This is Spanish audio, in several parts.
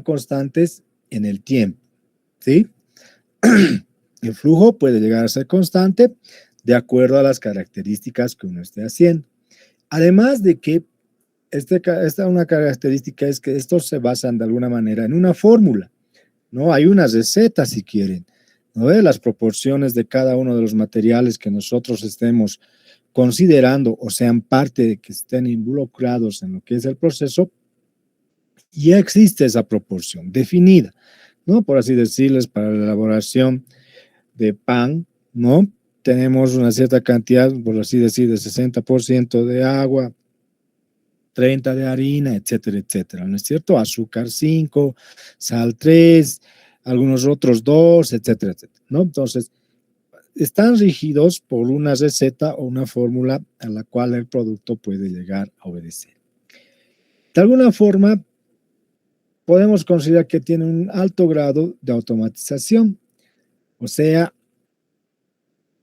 constantes en el tiempo, ¿sí? El flujo puede llegar a ser constante de acuerdo a las características que uno esté haciendo. Además de que esta una característica es que estos se basan de alguna manera en una fórmula, ¿no? Hay una receta, si quieren, ¿no? De las proporciones de cada uno de los materiales que nosotros estemos considerando o sean parte de que estén involucrados en lo que es el proceso, ya existe esa proporción definida, ¿no? Por así decirles, para la elaboración de pan, ¿no? Tenemos una cierta cantidad, por así decir, de 60% de agua, 30 de harina, etcétera, etcétera, ¿no es cierto? Azúcar 5, sal 3, algunos otros 2, etcétera, etcétera, ¿no? Entonces, están rígidos por una receta o una fórmula a la cual el producto puede llegar a obedecer. De alguna forma, podemos considerar que tiene un alto grado de automatización, o sea,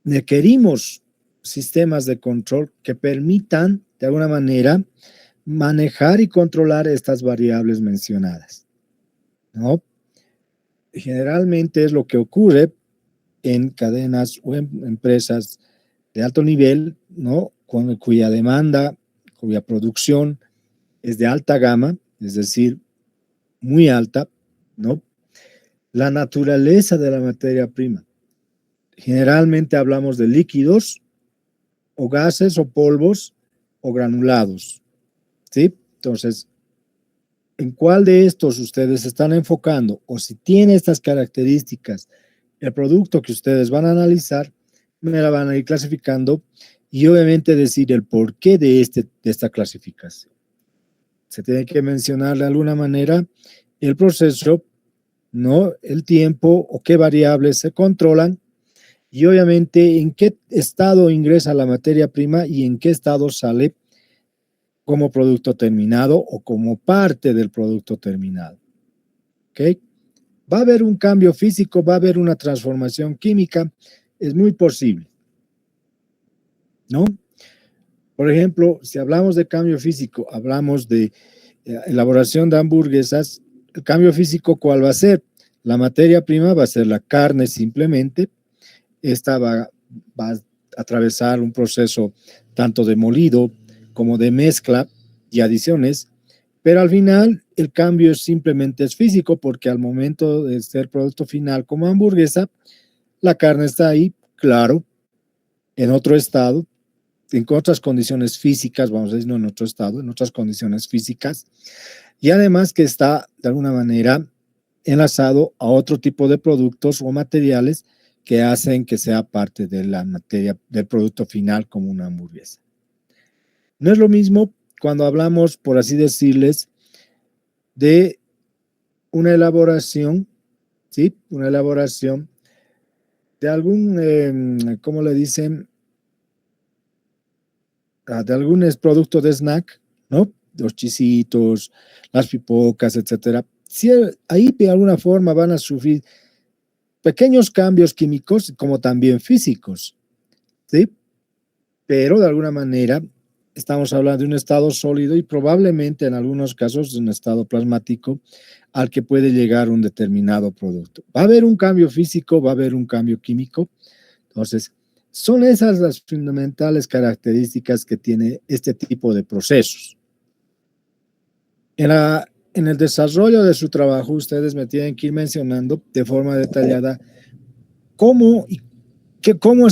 requerimos sistemas de control que permitan, de alguna manera, manejar y controlar estas variables mencionadas, ¿no? Generalmente es lo que ocurre en cadenas o en empresas de alto nivel, ¿no? Cuya demanda, cuya producción es de alta gama, es decir, muy alta, ¿no? La naturaleza de la materia prima. Generalmente hablamos de líquidos o gases o polvos o granulados, ¿sí? Entonces, ¿en cuál de estos ustedes están enfocando? O si tiene estas características, el producto que ustedes van a analizar, me la van a ir clasificando y obviamente decir el porqué de esta clasificación. Se tiene que mencionar de alguna manera el proceso, ¿no? El tiempo o qué variables se controlan y obviamente en qué estado ingresa la materia prima y en qué estado sale como producto terminado o como parte del producto terminado. ¿Ok? Va a haber un cambio físico, va a haber una transformación química, es muy posible, ¿no? Por ejemplo, si hablamos de cambio físico, hablamos de elaboración de hamburguesas, el cambio físico, ¿cuál va a ser? La materia prima va a ser la carne simplemente, esta va a atravesar un proceso tanto de molido como de mezcla y adiciones, pero al final el cambio simplemente es físico porque al momento de ser producto final como hamburguesa, la carne está ahí, claro, en otro estado, en otras condiciones físicas, vamos a decir, no en otro estado, en otras condiciones físicas, y además que está de alguna manera enlazado a otro tipo de productos o materiales que hacen que sea parte de la materia del producto final como una hamburguesa. No es lo mismo cuando hablamos, por así decirles, de una elaboración, ¿sí? Una elaboración de algún, ¿cómo le dicen? De algún producto de snack, ¿no? Los chisitos, las pipocas, etcétera. Si ahí de alguna forma van a sufrir pequeños cambios químicos como también físicos, ¿sí? Pero de alguna manera estamos hablando de un estado sólido y probablemente en algunos casos de un estado plasmático al que puede llegar un determinado producto. Va a haber un cambio físico, va a haber un cambio químico. Entonces, son esas las fundamentales características que tiene este tipo de procesos. En el desarrollo de su trabajo, ustedes me tienen que ir mencionando de forma detallada cómo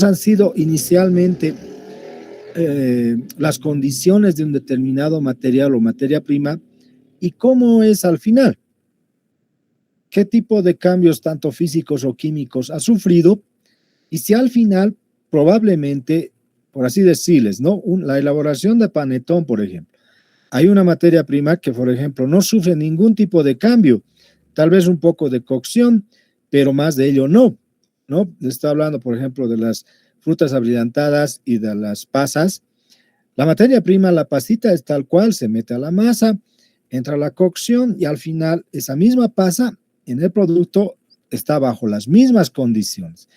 han sido inicialmente las condiciones de un determinado material o materia prima y cómo es al final. ¿Qué tipo de cambios, tanto físicos o químicos, ha sufrido? Y si al final, probablemente, por así decirles, ¿no? La elaboración de panetón, por ejemplo. Hay una materia prima que, por ejemplo, no sufre ningún tipo de cambio, tal vez un poco de cocción, pero más de ello no, ¿no? Está hablando, por ejemplo, de las frutas abrillantadas y de las pasas. La materia prima, la pasita, es tal cual, se mete a la masa, entra a la cocción y al final esa misma pasa en el producto está bajo las mismas condiciones.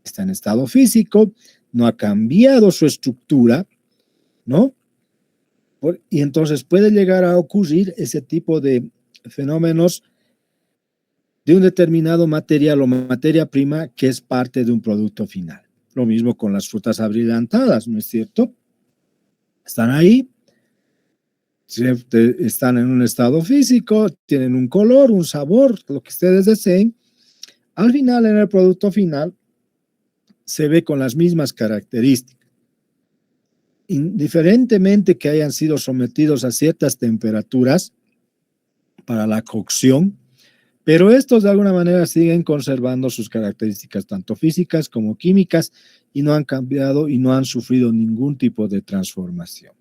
Está en estado físico, no ha cambiado su estructura, ¿no? Y entonces puede llegar a ocurrir ese tipo de fenómenos de un determinado material o materia prima que es parte de un producto final. Lo mismo con las frutas abrillantadas, ¿no es cierto? Están ahí, están en un estado físico, tienen un color, un sabor, lo que ustedes deseen. Al final, en el producto final, se ve con las mismas características. Indiferentemente que hayan sido sometidos a ciertas temperaturas para la cocción, pero estos de alguna manera siguen conservando sus características tanto físicas como químicas y no han cambiado y no han sufrido ningún tipo de transformación.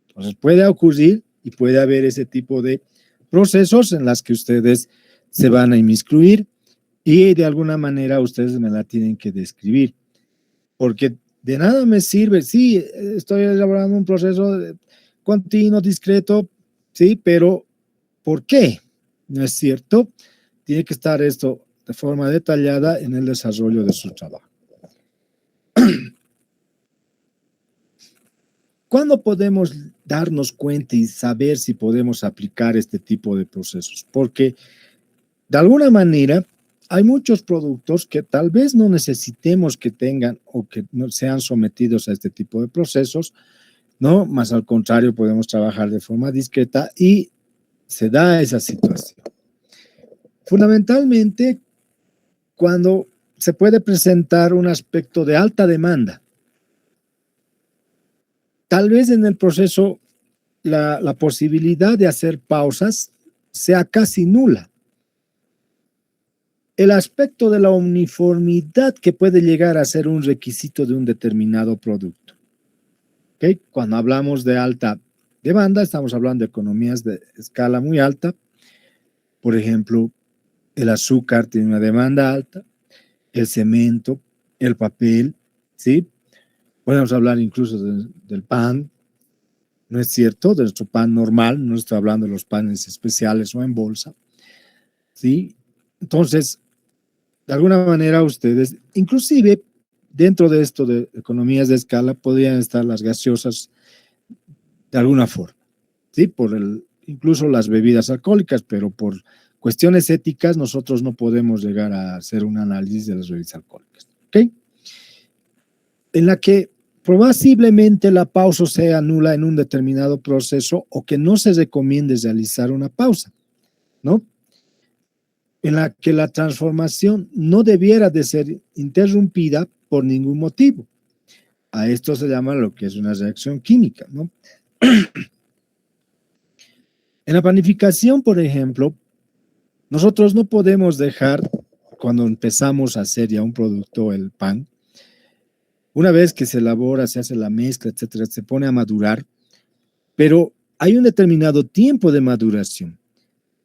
Entonces puede ocurrir y puede haber ese tipo de procesos en las que ustedes se van a inmiscuir y de alguna manera ustedes me la tienen que describir, porque de nada me sirve, sí, estoy elaborando un proceso continuo, discreto, sí, pero ¿por qué? ¿No es cierto? Tiene que estar esto de forma detallada en el desarrollo de su trabajo. ¿Cuándo podemos darnos cuenta y saber si podemos aplicar este tipo de procesos? Porque de alguna manera hay muchos productos que tal vez no necesitemos que tengan o que no sean sometidos a este tipo de procesos, ¿no? Más al contrario, podemos trabajar de forma discreta y se da esa situación. Fundamentalmente, cuando se puede presentar un aspecto de alta demanda, tal vez en el proceso la posibilidad de hacer pausas sea casi nula. El aspecto de la uniformidad que puede llegar a ser un requisito de un determinado producto. ¿Okay? Cuando hablamos de alta demanda, estamos hablando de economías de escala muy alta. Por ejemplo, el azúcar tiene una demanda alta, el cemento, el papel, ¿sí? Podemos hablar incluso del pan, ¿no es cierto? De nuestro pan normal, no estoy hablando de los panes especiales o en bolsa, ¿sí? Entonces, de alguna manera ustedes, inclusive dentro de esto de economías de escala, podrían estar las gaseosas de alguna forma, ¿sí? Incluso las bebidas alcohólicas, pero por cuestiones éticas nosotros no podemos llegar a hacer un análisis de las bebidas alcohólicas, ¿ok? En la que probablemente la pausa sea nula en un determinado proceso o que no se recomiende realizar una pausa, ¿no? En la que la transformación no debiera de ser interrumpida por ningún motivo. A esto se llama lo que es una reacción química, ¿no? En la panificación, por ejemplo, nosotros no podemos dejar, cuando empezamos a hacer ya un producto, el pan, una vez que se elabora, se hace la mezcla, etcétera, se pone a madurar, pero hay un determinado tiempo de maduración,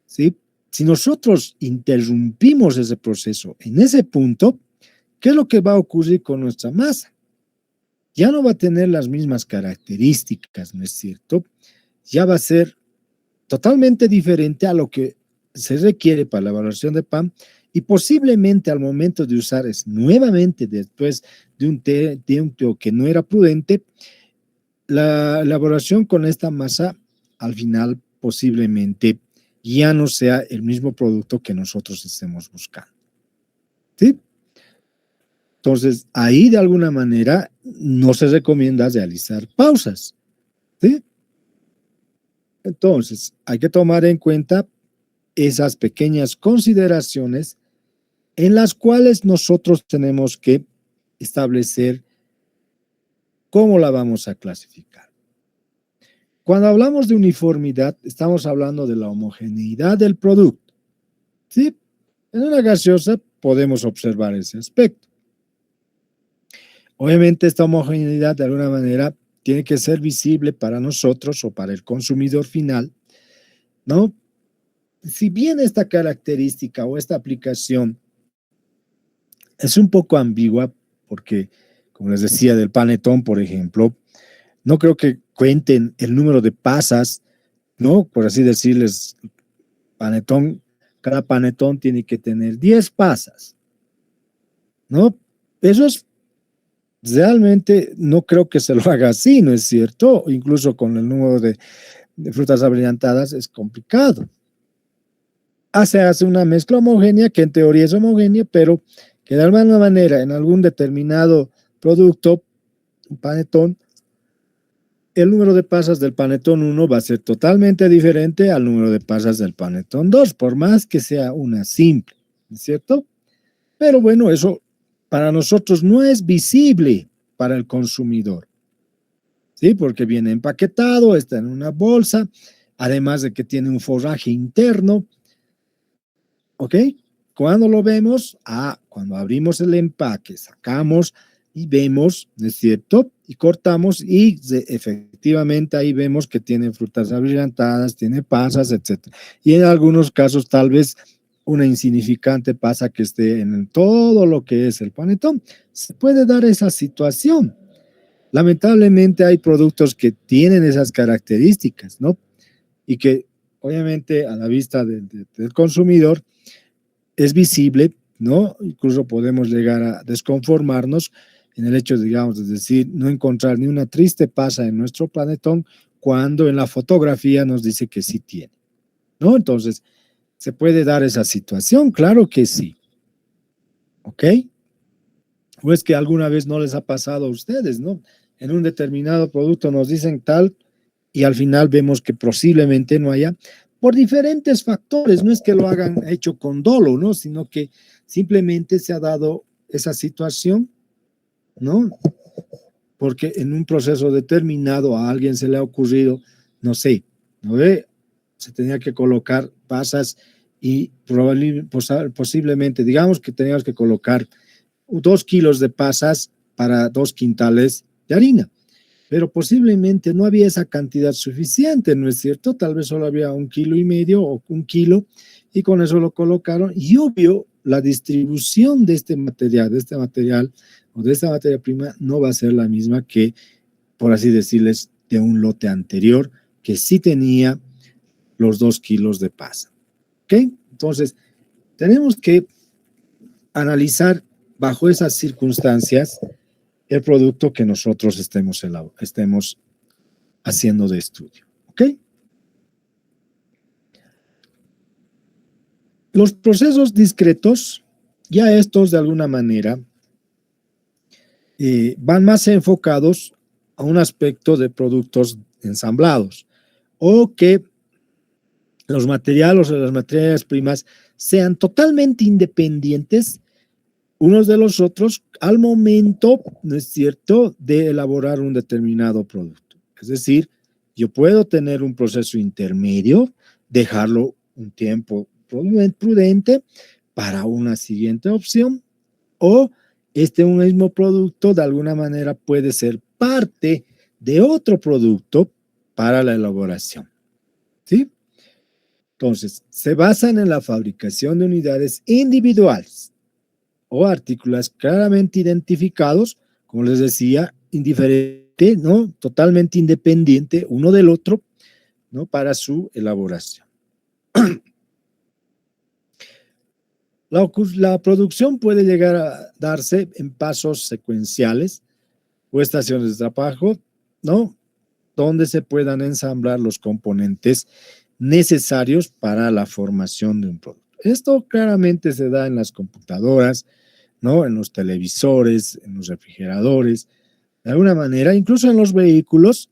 ¿sí? Si nosotros interrumpimos ese proceso en ese punto, ¿qué es lo que va a ocurrir con nuestra masa? Ya no va a tener las mismas características, ¿no es cierto? Ya va a ser totalmente diferente a lo que se requiere para la elaboración de pan y posiblemente al momento de usar es nuevamente después de un tiempo que no era prudente, la elaboración con esta masa al final posiblemente ya no sea el mismo producto que nosotros estemos buscando. ¿Sí? Entonces, ahí de alguna manera no se recomienda realizar pausas. ¿Sí? Entonces, hay que tomar en cuenta esas pequeñas consideraciones en las cuales nosotros tenemos que establecer cómo la vamos a clasificar. Cuando hablamos de uniformidad, estamos hablando de la homogeneidad del producto. ¿Sí? En una gaseosa podemos observar ese aspecto. Obviamente esta homogeneidad de alguna manera tiene que ser visible para nosotros o para el consumidor final, ¿no? Si bien esta característica o esta aplicación es un poco ambigua, porque, como les decía, del panetón, por ejemplo, no creo que cuenten el número de pasas, ¿no? Por así decirles, panetón, cada panetón tiene que tener 10 pasas, ¿no? Eso es realmente, no creo que se lo haga así, ¿no es cierto? Incluso con el número de frutas abrillantadas es complicado. hace una mezcla homogénea, que en teoría es homogénea, pero que de alguna manera en algún determinado producto, un panetón, el número de pasas del panetón 1 va a ser totalmente diferente al número de pasas del panetón 2, por más que sea una simple, ¿no es cierto? Pero bueno, eso para nosotros no es visible para el consumidor, ¿sí? Porque viene empaquetado, está en una bolsa, además de que tiene un forraje interno, ¿ok? Cuando lo vemos, cuando abrimos el empaque, sacamos y vemos, ¿no es cierto? Y cortamos y efectivamente ahí vemos que tiene frutas abrillantadas, tiene pasas, etcétera. Y en algunos casos tal vez una insignificante pasa que esté en todo lo que es el panetón. Se puede dar esa situación. Lamentablemente hay productos que tienen esas características, ¿no? Y que obviamente a la vista del consumidor es visible, ¿no? Incluso podemos llegar a desconformarnos en el hecho, digamos, de decir, no encontrar ni una triste pasa en nuestro planetón cuando en la fotografía nos dice que sí tiene, ¿no? Entonces, ¿se puede dar esa situación? Claro que sí, ¿ok? O es que alguna vez no les ha pasado a ustedes, ¿no? En un determinado producto nos dicen tal y al final vemos que posiblemente no haya, por diferentes factores, no es que lo hagan hecho con dolo, ¿no? Sino que simplemente se ha dado esa situación, ¿no? Porque en un proceso determinado a alguien se le ha ocurrido, no sé, ¿no ve? Se tenía que colocar pasas y posiblemente, digamos que teníamos que colocar 2 kilos de pasas para 2 quintales de harina, pero posiblemente no había esa cantidad suficiente, ¿no es cierto? Tal vez solo había 1,5 kilos o 1 kilo y con eso lo colocaron y obvio la distribución de este material o de esta materia prima no va a ser la misma que, por así decirles, de un lote anterior que sí tenía los 2 kilos de pasa. ¿Ok? Entonces, tenemos que analizar bajo esas circunstancias el producto que nosotros estemos haciendo de estudio. ¿Ok? Los procesos discretos, ya estos de alguna manera, van más enfocados a un aspecto de productos ensamblados o que los materiales o las materias primas sean totalmente independientes unos de los otros al momento, ¿no es cierto?, de elaborar un determinado producto. Es decir, yo puedo tener un proceso intermedio, dejarlo un tiempo prudente para una siguiente opción, o este mismo producto de alguna manera puede ser parte de otro producto para la elaboración. ¿Sí? Entonces, se basan en la fabricación de unidades individuales o artículos claramente identificados, como les decía, indiferente, ¿no? Totalmente independiente uno del otro, ¿no? Para su elaboración. La producción puede llegar a darse en pasos secuenciales o estaciones de trabajo, ¿no? Donde se puedan ensamblar los componentes necesarios para la formación de un producto. Esto claramente se da en las computadoras, ¿no? En los televisores, en los refrigeradores, de alguna manera, incluso en los vehículos,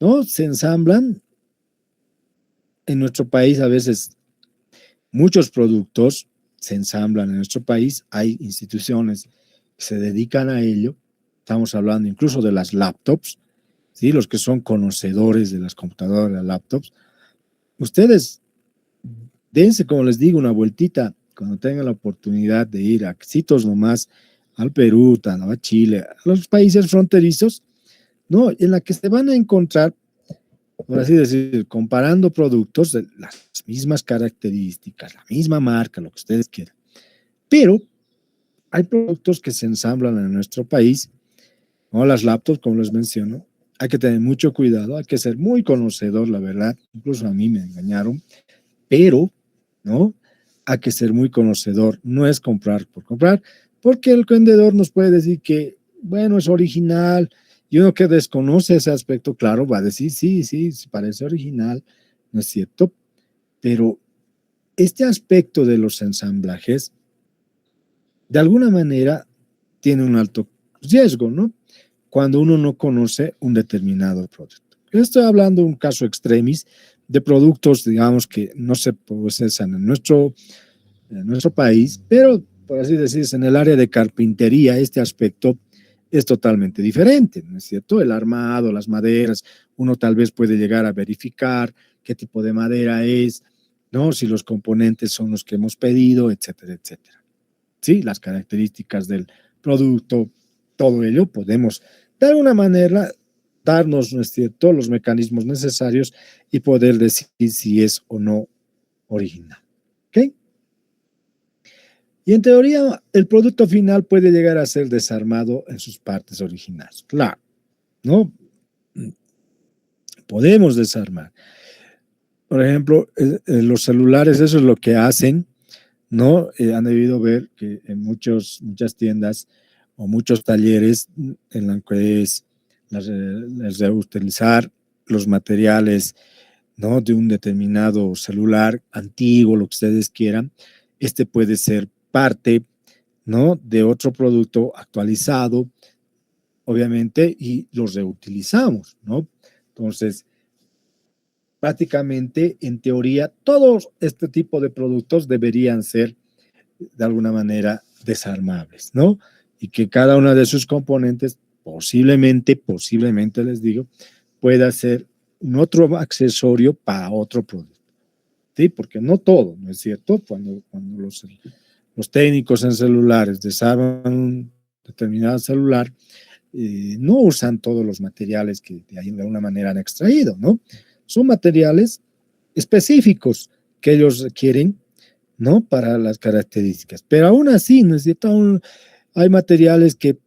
¿no? Se ensamblan. En nuestro país a veces muchos productos se ensamblan en nuestro país, hay instituciones que se dedican a ello, estamos hablando incluso de las laptops, ¿sí? Los que son conocedores de las computadoras, las laptops, ustedes dense, como les digo, una vueltita cuando tengan la oportunidad de ir a sitios nomás, al Perú, a Chile, a los países fronterizos, ¿no? En la que se van a encontrar, por así decir, comparando productos de las mismas características, la misma marca, lo que ustedes quieran. Pero hay productos que se ensamblan en nuestro país, como las laptops, como les menciono. Hay que tener mucho cuidado, hay que ser muy conocedor, la verdad. Incluso a mí me engañaron, pero, ¿no? Hay que ser muy conocedor. No es comprar por comprar, porque el vendedor nos puede decir que, bueno, es original. Y uno que desconoce ese aspecto, claro, va a decir, sí, sí, parece original, ¿no es cierto? Pero este aspecto de los ensamblajes, de alguna manera, tiene un alto riesgo, ¿no? Cuando uno no conoce un determinado producto. Estoy hablando de un caso extremis de productos, digamos, que no se procesan en nuestro país, pero, por así decirse, en el área de carpintería, este aspecto es totalmente diferente, ¿no es cierto? El armado, las maderas, uno tal vez puede llegar a verificar qué tipo de madera es, ¿no? Si los componentes son los que hemos pedido, etcétera, etcétera. Sí, las características del producto, todo ello podemos de alguna manera darnos, ¿no es cierto?, los mecanismos necesarios y poder decir si es o no original. ¿Ok? Y en teoría, el producto final puede llegar a ser desarmado en sus partes originales. Claro, ¿no? Podemos desarmar. Por ejemplo, los celulares, eso es lo que hacen, ¿no? Han debido ver que en muchas tiendas o muchos talleres en la que es reutilizar los materiales, ¿no? De un determinado celular antiguo, lo que ustedes quieran, este puede ser parte, ¿no? De otro producto actualizado, obviamente, y los reutilizamos, ¿no? Entonces, prácticamente, en teoría, todos este tipo de productos deberían ser, de alguna manera, desarmables, ¿no? Y que cada uno de sus componentes, posiblemente les digo, pueda ser un otro accesorio para otro producto. ¿Sí? Porque no todo, ¿no es cierto? Cuando los técnicos en celulares desarman un determinado celular, no usan todos los materiales que de alguna manera han extraído, ¿no? Son materiales específicos que ellos requieren, ¿no? Para las características. Pero aún así, ¿no es cierto? Aún hay materiales que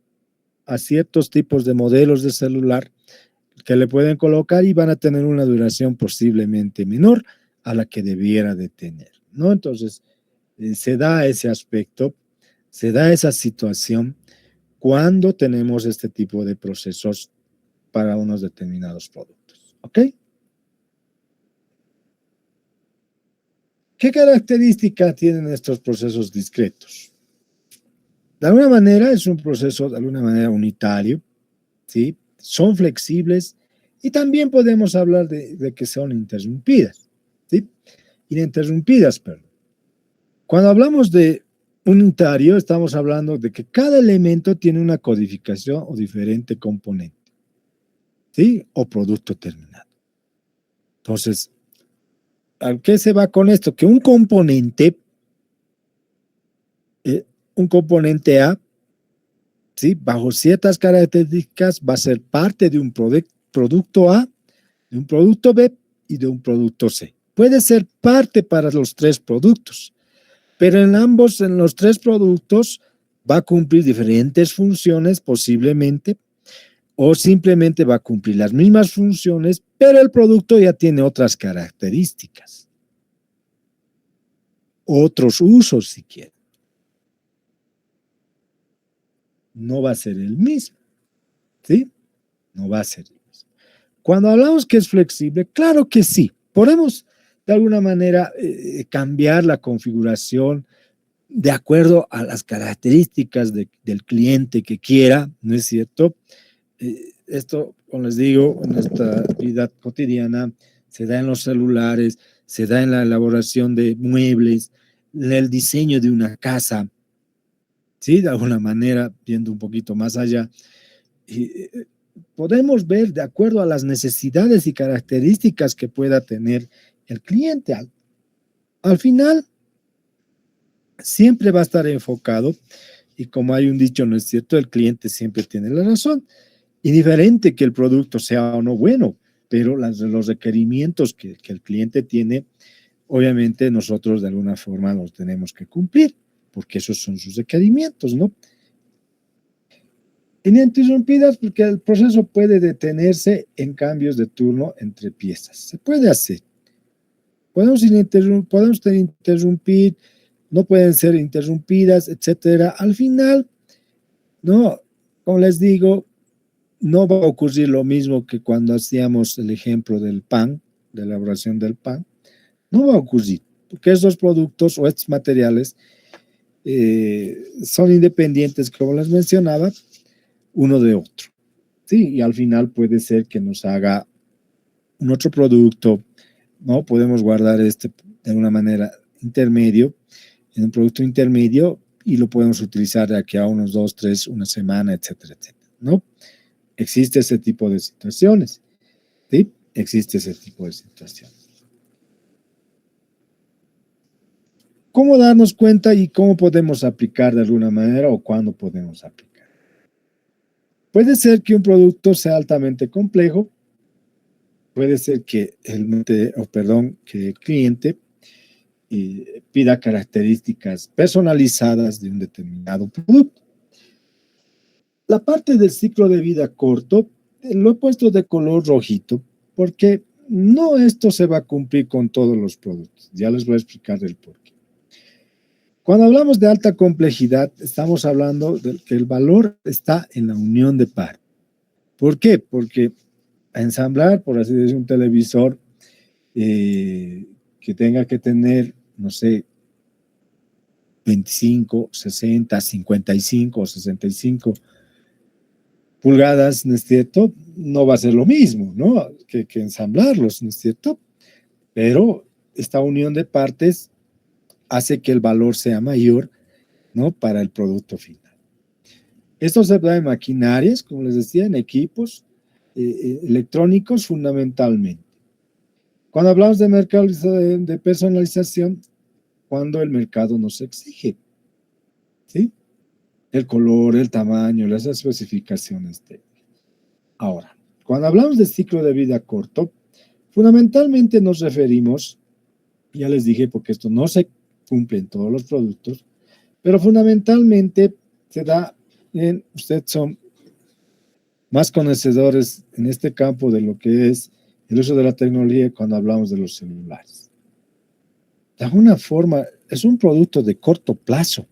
a ciertos tipos de modelos de celular que le pueden colocar y van a tener una duración posiblemente menor a la que debiera de tener, ¿no? Entonces, se da ese aspecto, se da esa situación cuando tenemos este tipo de procesos para unos determinados productos, ¿ok? ¿Qué características tienen estos procesos discretos? De alguna manera es un proceso de alguna manera unitario, ¿sí? Son flexibles y también podemos hablar de que son interrumpidas, ¿sí? Ininterrumpidas, perdón. Cuando hablamos de unitario, estamos hablando de que cada elemento tiene una codificación o diferente componente, ¿sí? O producto terminado. Entonces, ¿a qué se va con esto? Que un componente A, ¿sí? Bajo ciertas características va a ser parte de un producto A, de un producto B y de un producto C. Puede ser parte para los tres productos, pero en los tres productos va a cumplir diferentes funciones posiblemente, o simplemente va a cumplir las mismas funciones, pero el producto ya tiene otras características, otros usos si quiere. No va a ser el mismo, ¿sí? No va a ser el mismo. Cuando hablamos que es flexible, claro que sí. Podemos de alguna manera cambiar la configuración de acuerdo a las características del cliente que quiera, ¿no es cierto? Esto, como les digo, en nuestra vida cotidiana se da en los celulares, se da en la elaboración de muebles, en el diseño de una casa, ¿sí? De alguna manera, viendo un poquito más allá, podemos ver de acuerdo a las necesidades y características que pueda tener el cliente. Al final, siempre va a estar enfocado y como hay un dicho, ¿no es cierto? El cliente siempre tiene la razón. Indiferente que el producto sea o no bueno, pero los requerimientos que el cliente tiene, obviamente nosotros de alguna forma los tenemos que cumplir, porque esos son sus requerimientos, ¿no? Ininterrumpidas porque el proceso puede detenerse en cambios de turno entre piezas. Se puede hacer. Podemos interrumpir, no pueden ser interrumpidas, etcétera. Al final, no, como les digo, no va a ocurrir lo mismo que cuando hacíamos el ejemplo del pan, de la elaboración del pan. No va a ocurrir. porque esos productos o estos materiales son independientes, como les mencionaba, uno de otro. Sí, y al final puede ser que nos haga un otro producto, ¿no? Podemos guardar este de una manera intermedio, en un producto intermedio, y lo podemos utilizar de aquí a unos 2, 3, una semana, etcétera, etcétera, ¿no? Existe ese tipo de situaciones, ¿sí? Existe ese tipo de situaciones. ¿Cómo darnos cuenta y cómo podemos aplicar de alguna manera o cuándo podemos aplicar? Puede ser que un producto sea altamente complejo, puede ser que que el cliente pida características personalizadas de un determinado producto. La parte del ciclo de vida corto lo he puesto de color rojito porque no esto se va a cumplir con todos los productos. Ya les voy a explicar el porqué. Cuando hablamos de alta complejidad, estamos hablando de que el valor está en la unión de partes. ¿Por qué? Porque ensamblar, por así decir, un televisor que tenga que tener, no sé, 25, 60, 55 o 65 pulgadas, ¿no es cierto? No va a ser lo mismo, ¿no? Que ensamblarlos, ¿no es cierto? Pero esta unión de partes hace que el valor sea mayor, ¿no? Para el producto final. Esto se da en maquinarias, como les decía, en equipos electrónicos fundamentalmente. Cuando hablamos de mercado de personalización, cuando el mercado nos exige, ¿sí? El color, el tamaño, las especificaciones técnicas. Ahora, cuando hablamos de ciclo de vida corto, fundamentalmente nos referimos, ya les dije, porque esto no se cumple en todos los productos, pero fundamentalmente se da en, ustedes son más conocedores en este campo de lo que es el uso de la tecnología cuando hablamos de los celulares. De alguna forma, es un producto de corto plazo,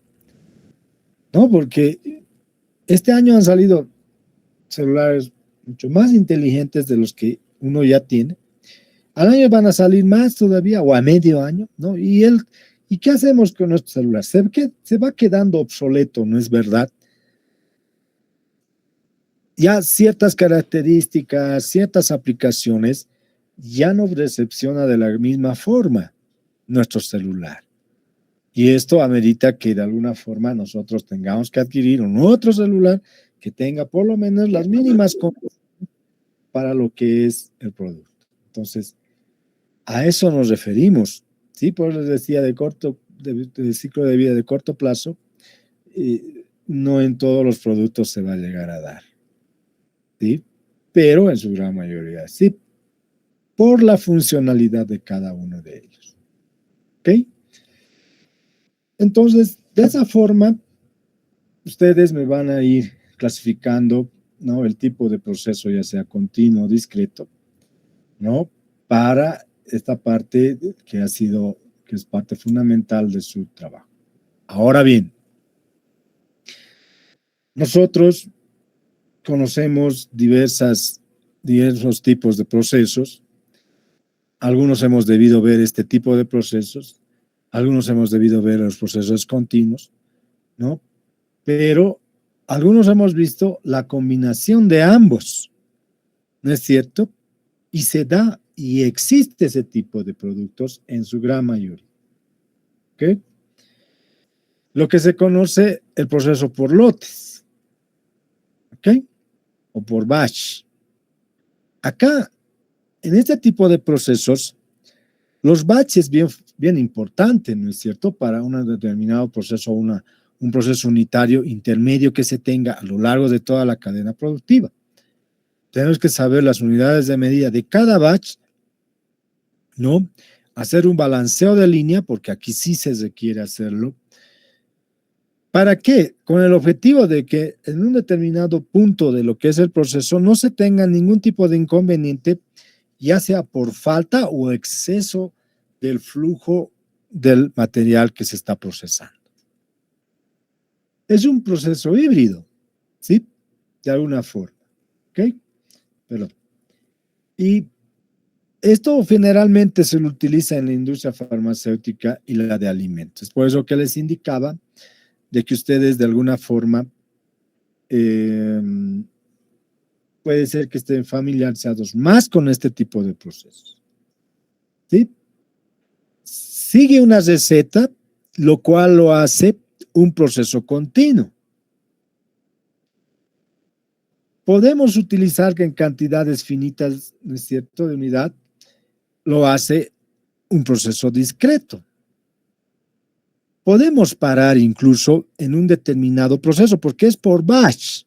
¿no? Porque este año han salido celulares mucho más inteligentes de los que uno ya tiene. Al año van a salir más todavía, o a medio año, ¿no? ¿Y qué hacemos con nuestro celular? Se va quedando obsoleto, ¿no es verdad? Ya ciertas características, ciertas aplicaciones, ya no recepciona de la misma forma nuestro celular. Y esto amerita que de alguna forma nosotros tengamos que adquirir un otro celular que tenga por lo menos las mínimas para lo que es el producto. Entonces, a eso nos referimos, ¿sí? Por eso les decía de ciclo de vida de corto plazo, no en todos los productos se va a llegar a dar, ¿sí? Pero en su gran mayoría sí, por la funcionalidad de cada uno de ellos, ¿ok? Entonces, de esa forma, ustedes me van a ir clasificando, ¿no? El tipo de proceso, ya sea continuo o discreto, ¿no? Para esta parte que es parte fundamental de su trabajo. Ahora bien, nosotros conocemos diversos tipos de procesos. Algunos hemos debido ver este tipo de procesos, algunos hemos debido ver los procesos continuos, ¿no? Pero algunos hemos visto la combinación de ambos, ¿no es cierto? Y se da y existe ese tipo de productos en su gran mayoría, ¿ok? Lo que se conoce el proceso por lotes, ¿ok? O por batch. Acá, en este tipo de procesos, los batches bien importante, ¿no es cierto? Para un determinado proceso, un proceso unitario intermedio que se tenga a lo largo de toda la cadena productiva. Tenemos que saber las unidades de medida de cada batch, ¿no? Hacer un balanceo de línea, porque aquí sí se requiere hacerlo. ¿Para qué? Con el objetivo de que en un determinado punto de lo que es el proceso no se tenga ningún tipo de inconveniente, ya sea por falta o exceso del flujo del material que se está procesando. Es un proceso híbrido, ¿sí? De alguna forma, ¿ok? Perdón. Y Esto generalmente se lo utiliza en la industria farmacéutica y la de alimentos. Por eso que les indicaba de que ustedes de alguna forma eh, puede ser que estén familiarizados más con este tipo de procesos. ¿Sí? Sigue una receta, lo cual lo hace un proceso continuo. Podemos utilizar que en cantidades finitas, ¿no es cierto?, de unidad, lo hace un proceso discreto. Podemos parar incluso en un determinado proceso, porque es por batch.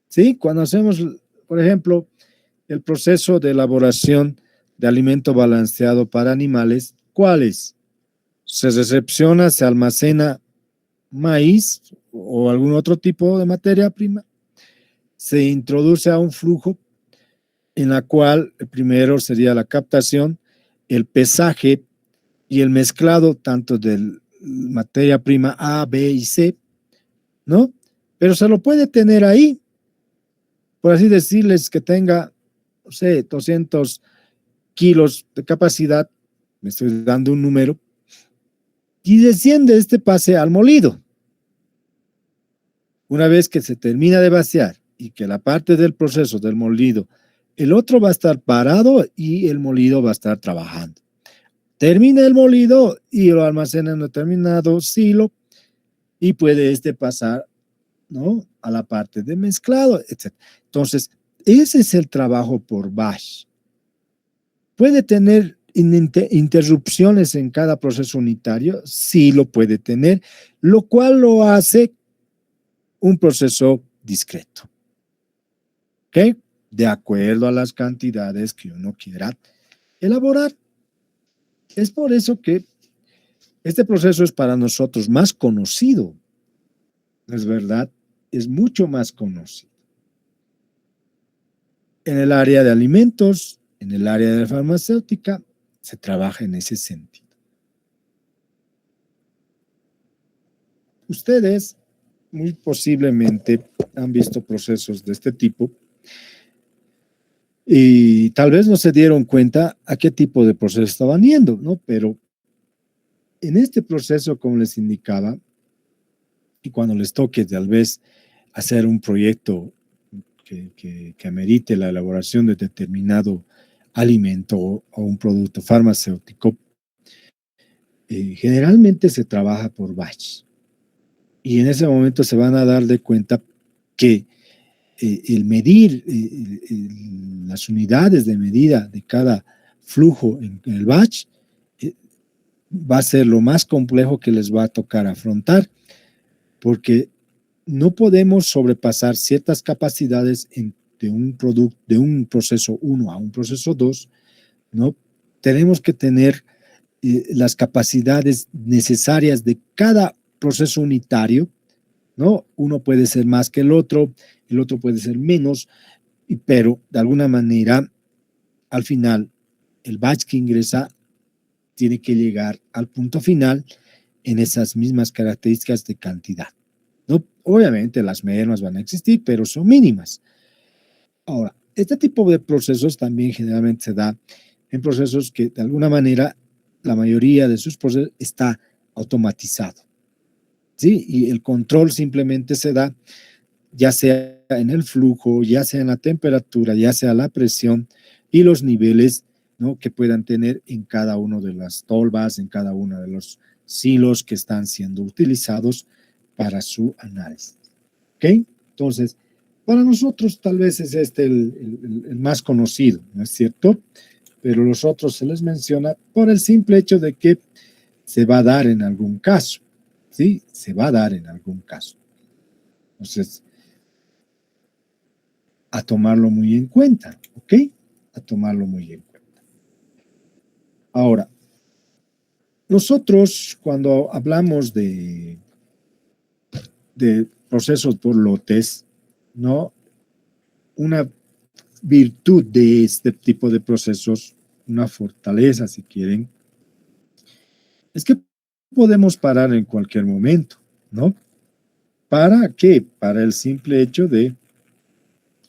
¿Sí? Cuando hacemos, por ejemplo, el proceso de elaboración de alimento balanceado para animales, ¿cuál es? Se recepciona, se almacena maíz o algún otro tipo de materia prima, se introduce a un flujo en la cual el primero sería la captación, el pesaje y el mezclado tanto de materia prima A, B y C, ¿no? Pero se lo puede tener ahí, por así decirles que tenga, no sé, 200 kilos de capacidad, me estoy dando un número, y desciende este pase al molido. Una vez que se termina de vaciar y que la parte del proceso del molido, el otro va a estar parado y el molido va a estar trabajando. Termina el molido y lo almacena en determinado silo y puede pasar, ¿no?, a la parte de mezclado, etc. Entonces, ese es el trabajo por batch. ¿Puede tener interrupciones en cada proceso unitario? Sí, lo puede tener, lo cual lo hace un proceso discreto. ¿Ok? De acuerdo a las cantidades que uno quiera elaborar. Es por eso que este proceso es para nosotros más conocido. Es verdad, es mucho más conocido. En el área de alimentos, en el área de farmacéutica, se trabaja en ese sentido. Ustedes muy posiblemente han visto procesos de este tipo y tal vez no se dieron cuenta a qué tipo de proceso estaban yendo, ¿no? Pero en este proceso, como les indicaba, y cuando les toque tal vez hacer un proyecto que amerite la elaboración de determinado alimento o un producto farmacéutico, generalmente se trabaja por batch. Y en ese momento se van a dar de cuenta que el medir las unidades de medida de cada flujo en el batch va a ser lo más complejo que les va a tocar afrontar, porque no podemos sobrepasar ciertas capacidades de un producto, de un proceso 1 a un proceso 2, ¿no? Tenemos que tener las capacidades necesarias de cada proceso unitario, ¿no? Uno puede ser más que el otro puede ser menos, pero de alguna manera, al final, el batch que ingresa tiene que llegar al punto final en esas mismas características de cantidad, ¿no? Obviamente las mermas van a existir, pero son mínimas. Ahora, este tipo de procesos también generalmente se da en procesos que de alguna manera la mayoría de sus procesos está automatizado, ¿sí? Y el control simplemente se da ya sea en el flujo, ya sea en la temperatura, ya sea la presión y los niveles, ¿no?, que puedan tener en cada una de las tolvas, en cada uno de los silos que están siendo utilizados para su análisis. ¿Ok? Entonces, para nosotros tal vez es el más conocido, ¿no es cierto? Pero los otros se les menciona por el simple hecho de que se va a dar en algún caso, ¿sí? Se va a dar en algún caso. Entonces, a tomarlo muy en cuenta, ¿ok? A tomarlo muy en cuenta. Ahora, nosotros cuando hablamos de procesos por lotes, ¿no? Una virtud de este tipo de procesos, una fortaleza si quieren, es que podemos parar en cualquier momento, ¿no? ¿Para qué? Para el simple hecho de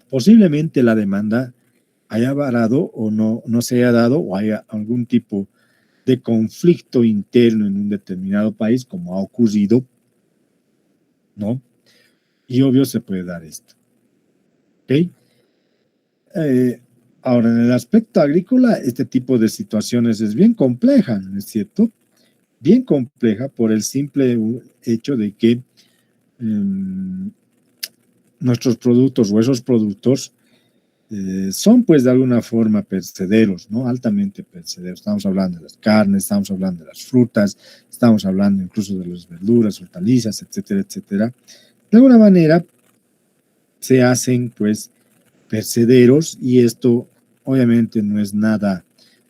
posiblemente la demanda haya varado o no se haya dado o haya algún tipo de conflicto interno en un determinado país, como ha ocurrido, ¿no? Y obvio se puede dar esto, ¿ok? Eh, Ahora, en el aspecto agrícola, este tipo de situaciones es bien compleja, ¿no es cierto? Bien compleja por el simple hecho de que nuestros productos o esos productos son pues de alguna forma perecederos, ¿no? Altamente perecederos. Estamos hablando de las carnes, estamos hablando de las frutas, estamos hablando incluso de las verduras, hortalizas, etcétera, etcétera. De alguna manera se hacen pues perecederos y esto obviamente no es nada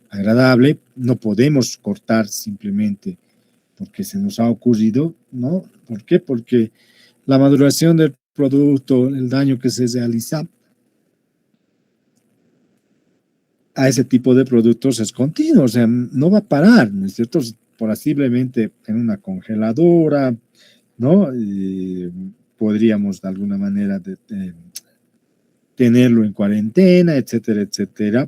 agradable. No podemos cortar simplemente porque se nos ha ocurrido, ¿no? ¿Por qué? Porque la maduración del producto, el daño que se realiza a ese tipo de productos es continuo, o sea, no va a parar, ¿no es cierto? Posiblemente en una congeladora, ¿no? Podríamos de alguna manera tenerlo en cuarentena, etcétera, etcétera,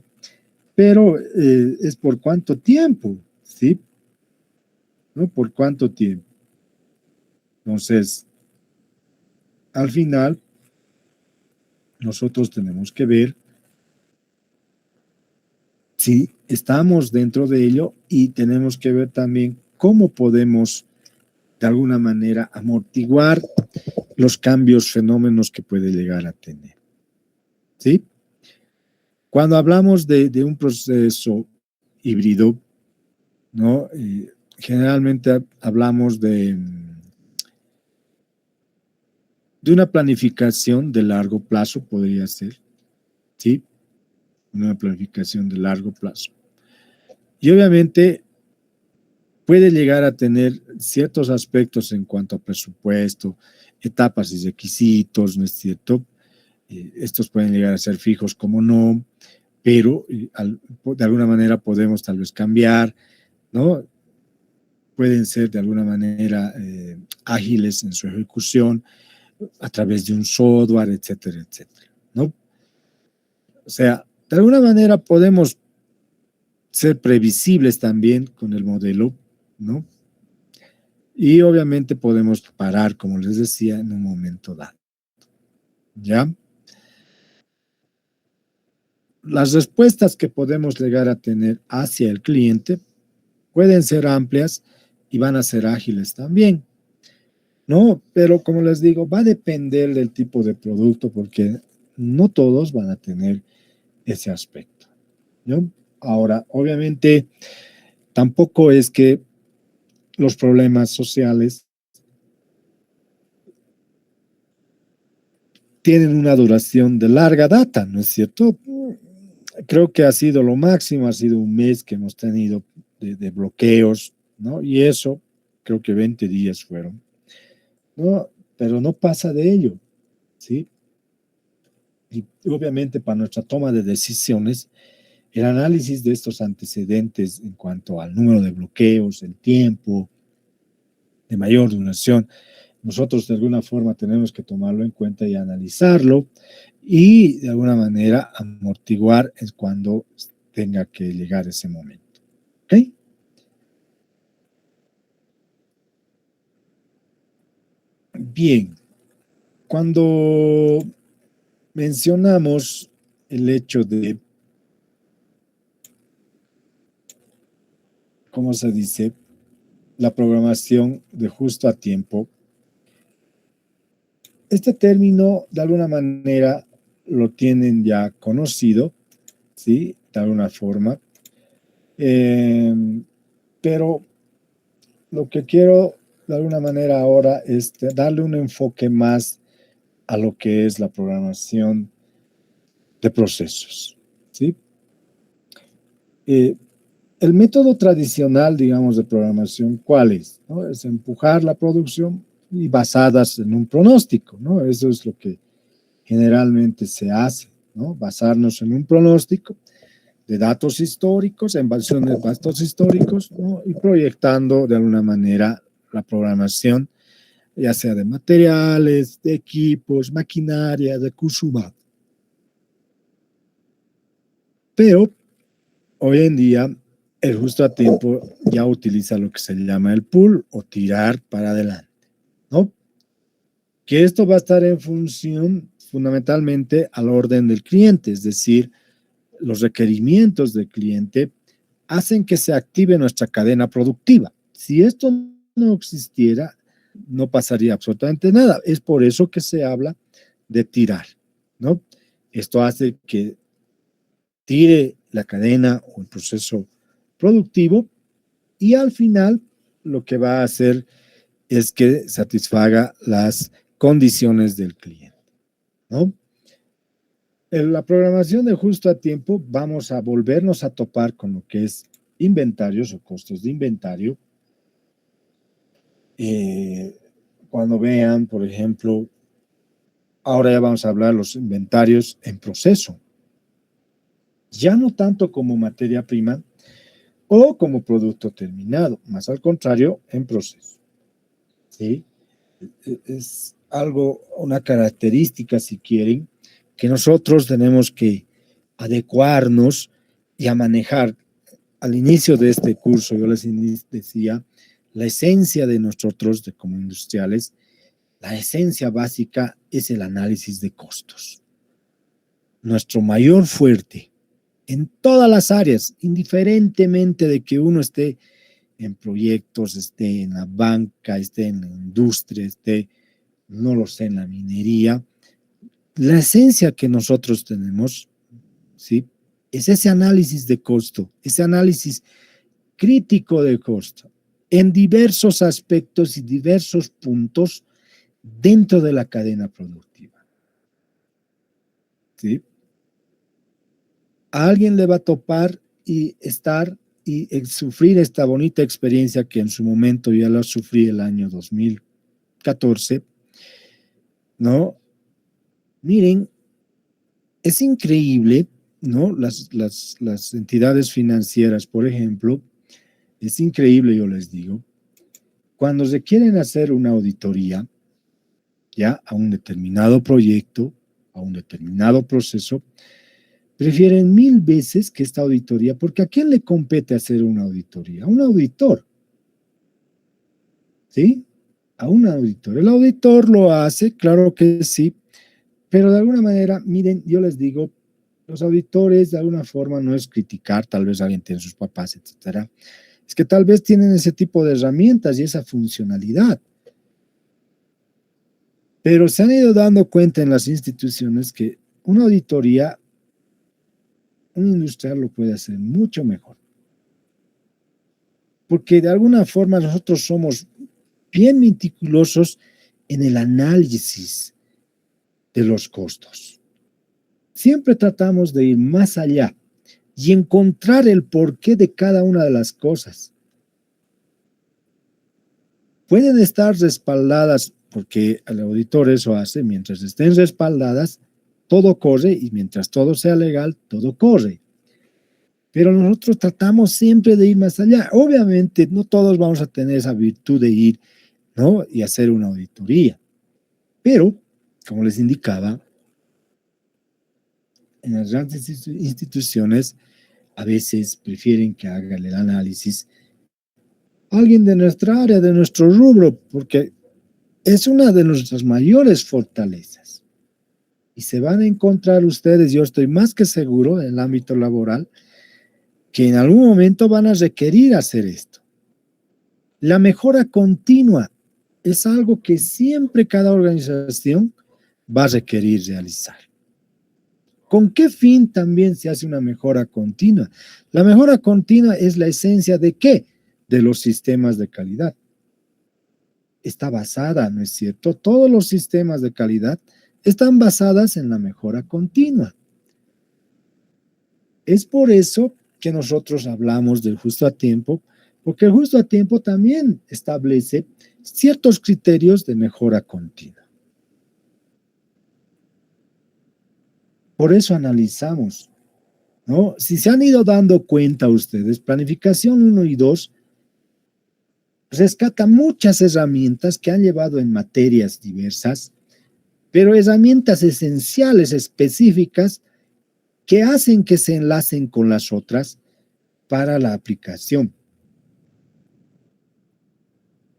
pero es por cuánto tiempo, ¿sí? ¿No? ¿Por cuánto tiempo? Entonces, al final, nosotros tenemos que ver si estamos dentro de ello y tenemos que ver también cómo podemos de alguna manera amortiguar los cambios, fenómenos que puede llegar a tener. ¿Sí? Cuando hablamos de un proceso híbrido, ¿no? Generalmente hablamos de una planificación de largo plazo, podría ser, ¿sí? Una planificación de largo plazo. Y obviamente puede llegar a tener ciertos aspectos en cuanto a presupuesto, etapas y requisitos, ¿no es cierto? Estos pueden llegar a ser fijos como no, pero de alguna manera podemos tal vez cambiar, ¿no? Pueden ser de alguna manera ágiles en su ejecución a través de un software, etcétera, etcétera, ¿no? O sea, de alguna manera podemos ser previsibles también con el modelo, ¿no? Y obviamente podemos parar, como les decía, en un momento dado, ¿ya? Las respuestas que podemos llegar a tener hacia el cliente pueden ser amplias y van a ser ágiles también, ¿no? Pero como les digo, va a depender del tipo de producto porque no todos van a tener ese aspecto, ¿no? Ahora, obviamente, tampoco es que los problemas sociales tienen una duración de larga data, ¿no es cierto? Creo que ha sido lo máximo, ha sido un mes que hemos tenido de bloqueos, ¿no? Y eso, creo que 20 días fueron, ¿no? Pero no pasa de ello, ¿sí? Y obviamente para nuestra toma de decisiones, el análisis de estos antecedentes en cuanto al número de bloqueos, el tiempo de mayor duración, nosotros de alguna forma tenemos que tomarlo en cuenta y analizarlo y de alguna manera amortiguar es cuando tenga que llegar ese momento. ¿Ok? Bien, cuando mencionamos el hecho de, ¿cómo se dice? La programación de justo a tiempo. Este término, de alguna manera, lo tienen ya conocido, ¿sí? De alguna forma. Eh, pero lo que quiero, de alguna manera, ahora es darle un enfoque más a lo que es la programación de procesos, ¿sí? Eh, el método tradicional, digamos, de programación, ¿cuál es? ¿No? Es empujar la producción y basadas en un pronóstico, ¿no? Eso es lo que generalmente se hace, ¿no? Basarnos en un pronóstico de datos históricos, en base a datos históricos, ¿no? Y proyectando de alguna manera la programación, ya sea de materiales, de equipos, maquinaria, de recursos humanos. Pero hoy en día el justo a tiempo ya utiliza lo que se llama el pull o tirar para adelante, ¿no? Que esto va a estar en función fundamentalmente al orden del cliente, es decir, los requerimientos del cliente hacen que se active nuestra cadena productiva. Si esto no existiera, no pasaría absolutamente nada. Es por eso que se habla de tirar, ¿no? Esto hace que tire la cadena o el proceso productivo y al final lo que va a hacer es que satisfaga las condiciones del cliente, ¿no? En la programación de justo a tiempo vamos a volvernos a topar con lo que es inventarios o costos de inventario. Cuando vean, por ejemplo, ahora ya vamos a hablar de los inventarios en proceso, ya no tanto como materia prima o como producto terminado, más al contrario, en proceso. ¿Sí? Es algo, una característica, si quieren, que nosotros tenemos que adecuarnos y a manejar. Al inicio de este curso yo les decía, la esencia de nosotros como industriales, la esencia básica es el análisis de costos. Nuestro mayor fuerte en todas las áreas, indiferentemente de que uno esté en proyectos, esté en la banca, esté en la industria, esté, no lo sé, en la minería, la esencia que nosotros tenemos, ¿sí? Es ese análisis de costo, ese análisis crítico de costo en diversos aspectos y diversos puntos dentro de la cadena productiva. ¿Sí? A alguien le va a topar y estar y sufrir esta bonita experiencia que en su momento ya la sufrí el año 2014, ¿no? Miren, es increíble, ¿no? Las entidades financieras, por ejemplo, es increíble, yo les digo, cuando se quieren hacer una auditoría, ya a un determinado proyecto, a un determinado proceso, prefieren 1000 veces que esta auditoría, porque ¿a quién le compete hacer una auditoría? A un auditor, ¿sí? A un auditor. El auditor lo hace, claro que sí, pero de alguna manera, miren, yo les digo, los auditores de alguna forma no es criticar, tal vez alguien tiene sus papás, etcétera, es que tal vez tienen ese tipo de herramientas y esa funcionalidad. Pero se han ido dando cuenta en las instituciones que una auditoría, un industrial lo puede hacer mucho mejor. Porque de alguna forma nosotros somos bien meticulosos en el análisis de los costos. Siempre tratamos de ir más allá y encontrar el porqué de cada una de las cosas. Pueden estar respaldadas, porque el auditor eso hace, mientras estén respaldadas, todo corre y mientras todo sea legal, todo corre. Pero nosotros tratamos siempre de ir más allá. Obviamente, no todos vamos a tener esa virtud de ir, ¿no? Y hacer una auditoría. Pero, como les indicaba, en las grandes instituciones a veces prefieren que haga el análisis alguien de nuestra área, de nuestro rubro, porque es una de nuestras mayores fortalezas. Y se van a encontrar ustedes, yo estoy más que seguro, en el ámbito laboral, que en algún momento van a requerir hacer esto. La mejora continua es algo que siempre cada organización va a requerir realizar. ¿Con qué fin también se hace una mejora continua? La mejora continua es la esencia de ¿qué? De los sistemas de calidad. Está basada, ¿no es cierto? Todos los sistemas de calidad están basadas en la mejora continua. Es por eso que nosotros hablamos del justo a tiempo, porque el justo a tiempo también establece ciertos criterios de mejora continua. Por eso analizamos, ¿no? Si se han ido dando cuenta ustedes, planificación 1 y 2 rescata muchas herramientas que han llevado en materias diversas, pero herramientas esenciales, específicas, que hacen que se enlacen con las otras para la aplicación.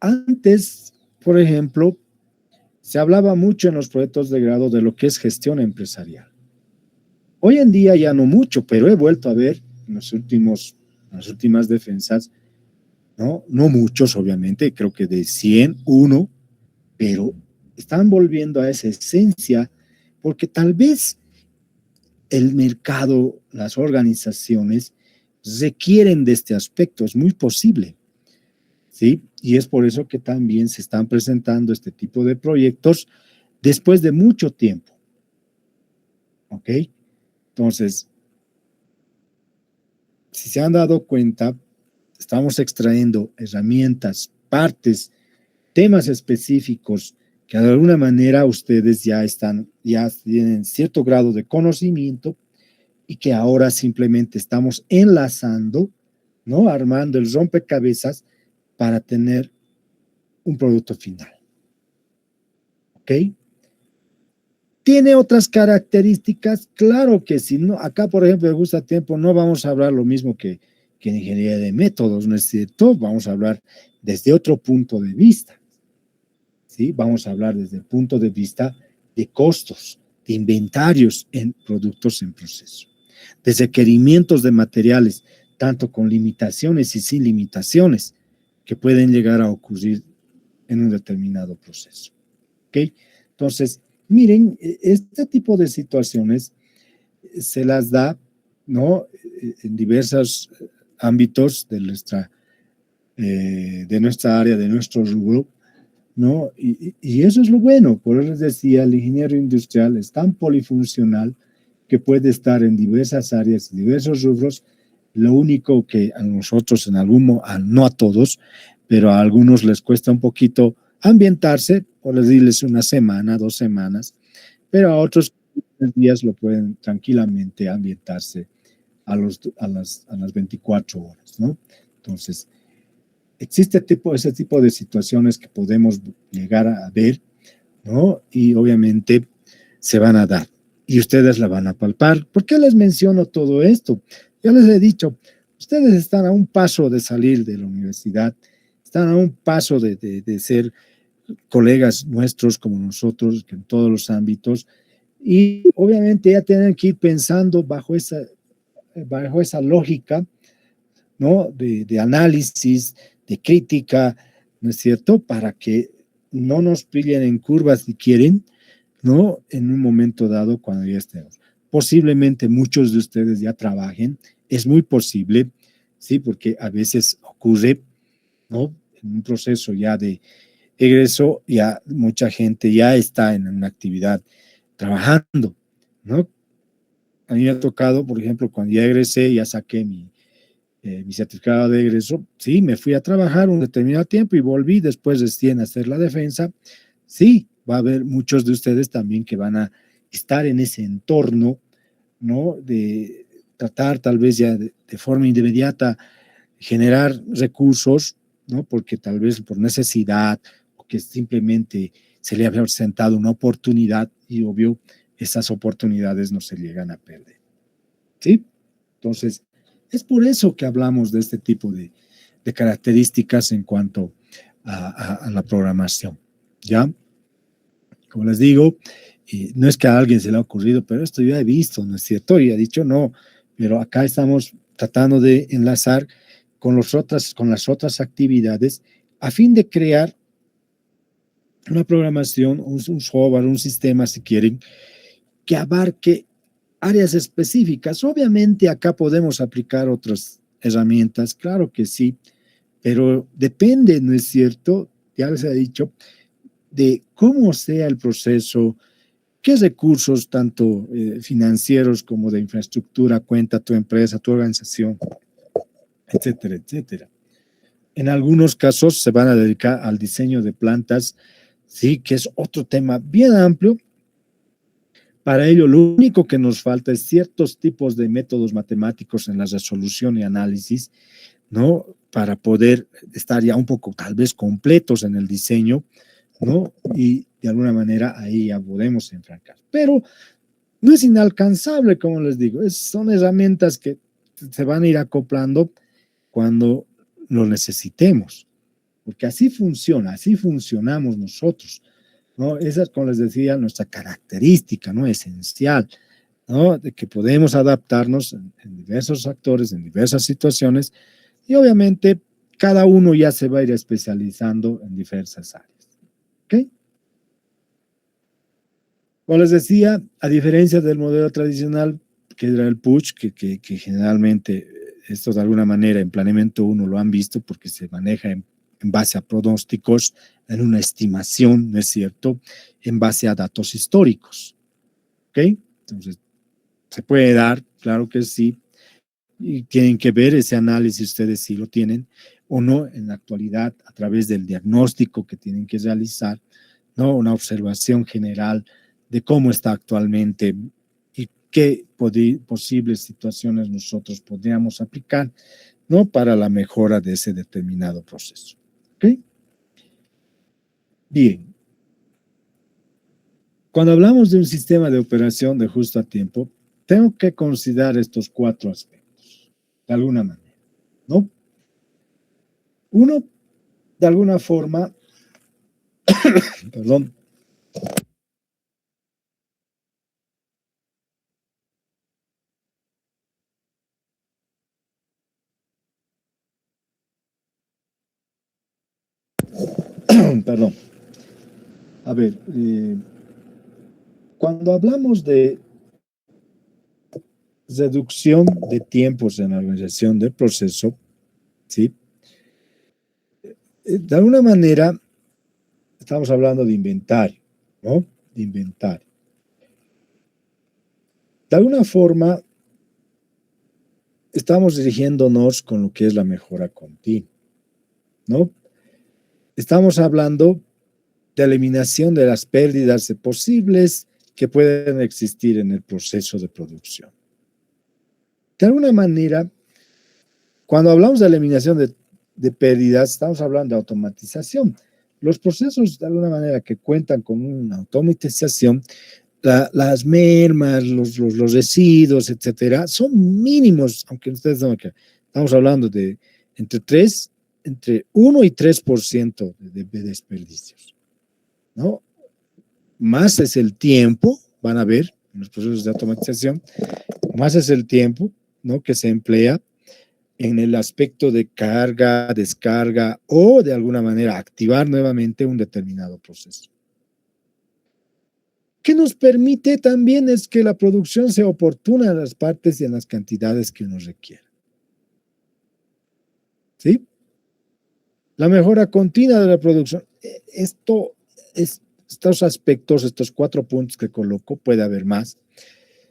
Antes, por ejemplo, se hablaba mucho en los proyectos de grado de lo que es gestión empresarial. Hoy en día ya no mucho, pero he vuelto a ver en las últimas defensas, ¿no? No muchos, obviamente, creo que de 100, uno, pero están volviendo a esa esencia porque tal vez el mercado, las organizaciones requieren de este aspecto, es muy posible, ¿sí? Y es por eso que también se están presentando este tipo de proyectos después de mucho tiempo, ¿ok? Entonces, si se han dado cuenta, estamos extrayendo herramientas, partes, temas específicos que de alguna manera ustedes ya tienen cierto grado de conocimiento y que ahora simplemente estamos enlazando, ¿no? Armando el rompecabezas para tener un producto final. ¿Ok? ¿¿Tiene otras características? Claro que sí. No, acá, por ejemplo, en Gusta Tiempo no vamos a hablar lo mismo que en ingeniería de métodos, ¿no es cierto? Vamos a hablar desde otro punto de vista, ¿sí? Vamos a hablar desde el punto de vista de costos, de inventarios en productos en proceso, de requerimientos de materiales, tanto con limitaciones y sin limitaciones, que pueden llegar a ocurrir en un determinado proceso. ¿Ok? Entonces, miren, este tipo de situaciones se las da, ¿no? En diversos ámbitos de nuestra área, de nuestro rubro, ¿no? Y eso es lo bueno, por eso les decía, el ingeniero industrial es tan polifuncional que puede estar en diversas áreas, diversos rubros. Lo único que a nosotros no a todos, pero a algunos les cuesta un poquito ambientarse, por decirles una semana, 2 semanas, pero a otros días lo pueden tranquilamente ambientarse a las 24 horas, ¿no? Entonces, existe ese tipo de situaciones que podemos llegar a ver, ¿no? Y obviamente se van a dar y ustedes la van a palpar. ¿Por qué les menciono todo esto? Ya les he dicho, ustedes están a un paso de salir de la universidad, están a un paso de ser colegas nuestros como nosotros en todos los ámbitos y obviamente ya tienen que ir pensando bajo esa lógica, ¿no? De análisis, de crítica, ¿no es cierto? Para que no nos pillen en curvas si quieren, ¿no? En un momento dado cuando ya estemos. Posiblemente muchos de ustedes ya trabajen, es muy posible, ¿sí? Porque a veces ocurre, ¿no? En un proceso ya de egreso, ya mucha gente ya está en una actividad trabajando, ¿no? A mí me ha tocado, por ejemplo, cuando ya egresé, ya saqué mi certificado de egreso, sí, me fui a trabajar un determinado tiempo y volví después recién a hacer la defensa. Sí, va a haber muchos de ustedes también que van a estar en ese entorno, ¿no? De tratar tal vez ya de forma inmediata generar recursos, ¿no? Porque tal vez por necesidad o que simplemente se le ha presentado una oportunidad y obvio, esas oportunidades no se llegan a perder, ¿sí? Entonces, es por eso que hablamos de este tipo de características en cuanto a la programación, ¿ya? Como les digo, no es que a alguien se le ha ocurrido, pero esto yo he visto, ¿no es cierto? Y ha dicho no, pero acá estamos tratando de enlazar con las otras actividades a fin de crear una programación, un software, un sistema, si quieren, que abarque áreas específicas. Obviamente acá podemos aplicar otras herramientas, claro que sí, pero depende, ¿no es cierto? Ya les he dicho, de cómo sea el proceso, qué recursos, tanto financieros como de infraestructura, cuenta tu empresa, tu organización, etcétera, etcétera. En algunos casos se van a dedicar al diseño de plantas, sí, que es otro tema bien amplio. Para ello, lo único que nos falta es ciertos tipos de métodos matemáticos en la resolución y análisis, ¿no? Para poder estar ya un poco, tal vez, completos en el diseño, ¿no? Y de alguna manera ahí ya podemos enfrancar. Pero No es inalcanzable, como les digo, son herramientas que se van a ir acoplando cuando lo necesitemos, porque así funciona, así funcionamos nosotros, ¿no? Esa es, como les decía, nuestra característica, ¿no? Esencial, ¿no? De que podemos adaptarnos en diversos actores, en diversas situaciones, y obviamente cada uno ya se va a ir especializando en diversas áreas, ¿ok? Como les decía, a diferencia del modelo tradicional, que era el push, que generalmente esto de alguna manera en planeamiento uno lo han visto porque se maneja en base a pronósticos, en una estimación, ¿no es cierto?, en base a datos históricos, ¿ok? Entonces, se puede dar, claro que sí, y tienen que ver ese análisis ustedes si lo tienen o no en la actualidad a través del diagnóstico que tienen que realizar, ¿no? Una observación general de cómo está actualmente y qué posibles situaciones nosotros podríamos aplicar, ¿no? Para la mejora de ese determinado proceso. ¿Ok? Bien. Cuando hablamos de un sistema de operación de justo a tiempo, tengo que considerar estos 4 aspectos, de alguna manera, ¿no? Uno, de alguna forma, perdón, perdón, a ver, cuando hablamos de reducción de tiempos en la organización del proceso, ¿sí? De alguna manera estamos hablando de inventario, ¿no? De inventario. De alguna forma estamos dirigiéndonos con lo que es la mejora continua, ¿no? Estamos hablando de eliminación de las pérdidas posibles que pueden existir en el proceso de producción. De alguna manera, cuando hablamos de eliminación de pérdidas, estamos hablando de automatización. Los procesos, de alguna manera, que cuentan con una automatización, las mermas, los residuos, etcétera, son mínimos, aunque ustedes no que estamos hablando de entre 1 y 3% de desperdicios, ¿no? Más es el tiempo, van a ver en los procesos de automatización, más es el tiempo, ¿no?, que se emplea en el aspecto de carga, descarga o de alguna manera activar nuevamente un determinado proceso. ¿Qué nos permite también es que la producción sea oportuna en las partes y en las cantidades que uno requiere? ¿Sí? La mejora continua de la producción. Estos aspectos, estos 4 puntos que coloco, puede haber más,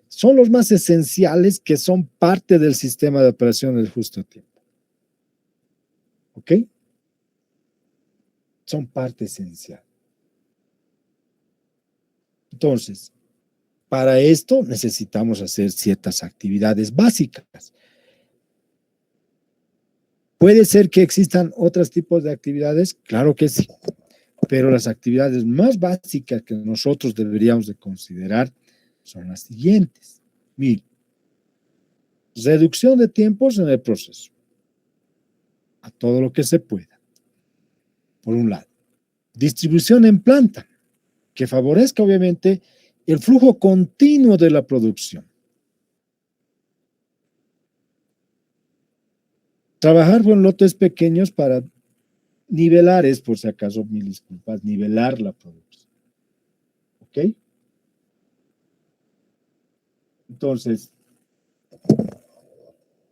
son los más esenciales que son parte del sistema de operación del justo tiempo. ¿Ok? Son parte esencial. Entonces, para esto necesitamos hacer ciertas actividades básicas. ¿Puede ser que existan otros tipos de actividades? Claro que sí, pero las actividades más básicas que nosotros deberíamos de considerar son las siguientes. Mire, reducción de tiempos en el proceso, a todo lo que se pueda, por un lado. Distribución en planta, que favorezca obviamente el flujo continuo de la producción. Trabajar con lotes pequeños para nivelar, es por si acaso, mil disculpas, nivelar la producción. ¿Ok? Entonces,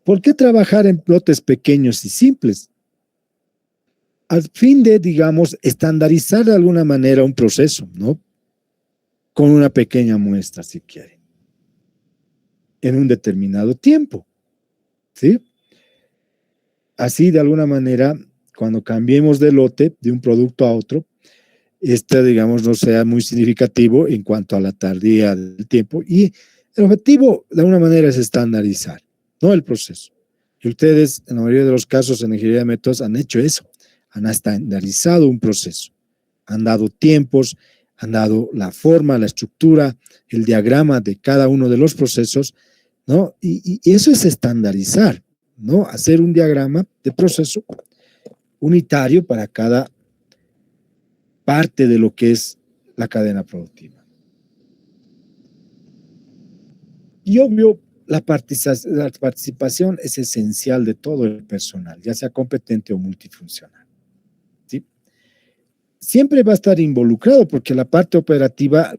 ¿por qué trabajar en lotes pequeños y simples? Al fin de, digamos, estandarizar de alguna manera un proceso, ¿no? Con una pequeña muestra, si quiere, en un determinado tiempo, ¿sí? Así, de alguna manera, cuando cambiemos de lote, de un producto a otro, digamos, no sea muy significativo en cuanto a la tardía del tiempo. Y el objetivo, de alguna manera, es estandarizar, ¿no?, el proceso. Y ustedes, en la mayoría de los casos, en ingeniería de métodos, han hecho eso, han estandarizado un proceso, han dado tiempos, han dado la forma, la estructura, el diagrama de cada uno de los procesos, ¿no? Y eso es estandarizar, ¿no? Hacer un diagrama de proceso unitario para cada parte de lo que es la cadena productiva. Y obvio, la participación es esencial de todo el personal, ya sea competente o multifuncional. ¿Sí? Siempre va a estar involucrado porque la parte operativa,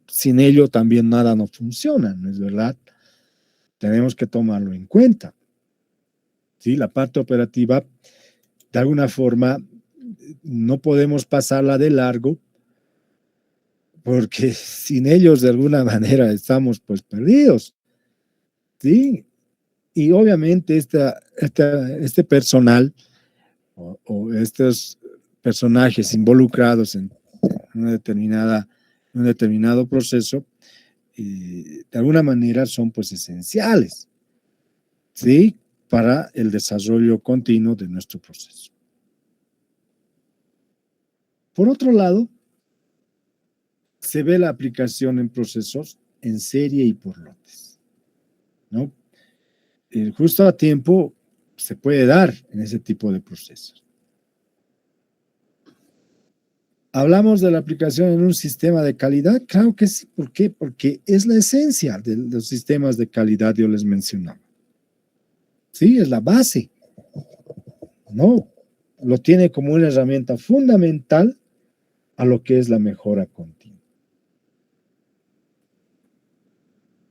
sin ello también nada no funciona, ¿no es verdad? Tenemos que tomarlo en cuenta. ¿Sí? La parte operativa, de alguna forma, no podemos pasarla de largo porque sin ellos de alguna manera estamos pues perdidos. ¿Sí? Y obviamente este personal o estos personajes involucrados en un determinado proceso, de alguna manera son pues esenciales, ¿sí? Para el desarrollo continuo de nuestro proceso. Por otro lado, se ve la aplicación en procesos en serie y por lotes, ¿no? El justo a tiempo se puede dar en ese tipo de procesos. ¿Hablamos de la aplicación en un sistema de calidad? Claro que sí. ¿Por qué? Porque es la esencia de los sistemas de calidad, yo les mencionaba. Sí, es la base. No, lo tiene como una herramienta fundamental a lo que es la mejora continua.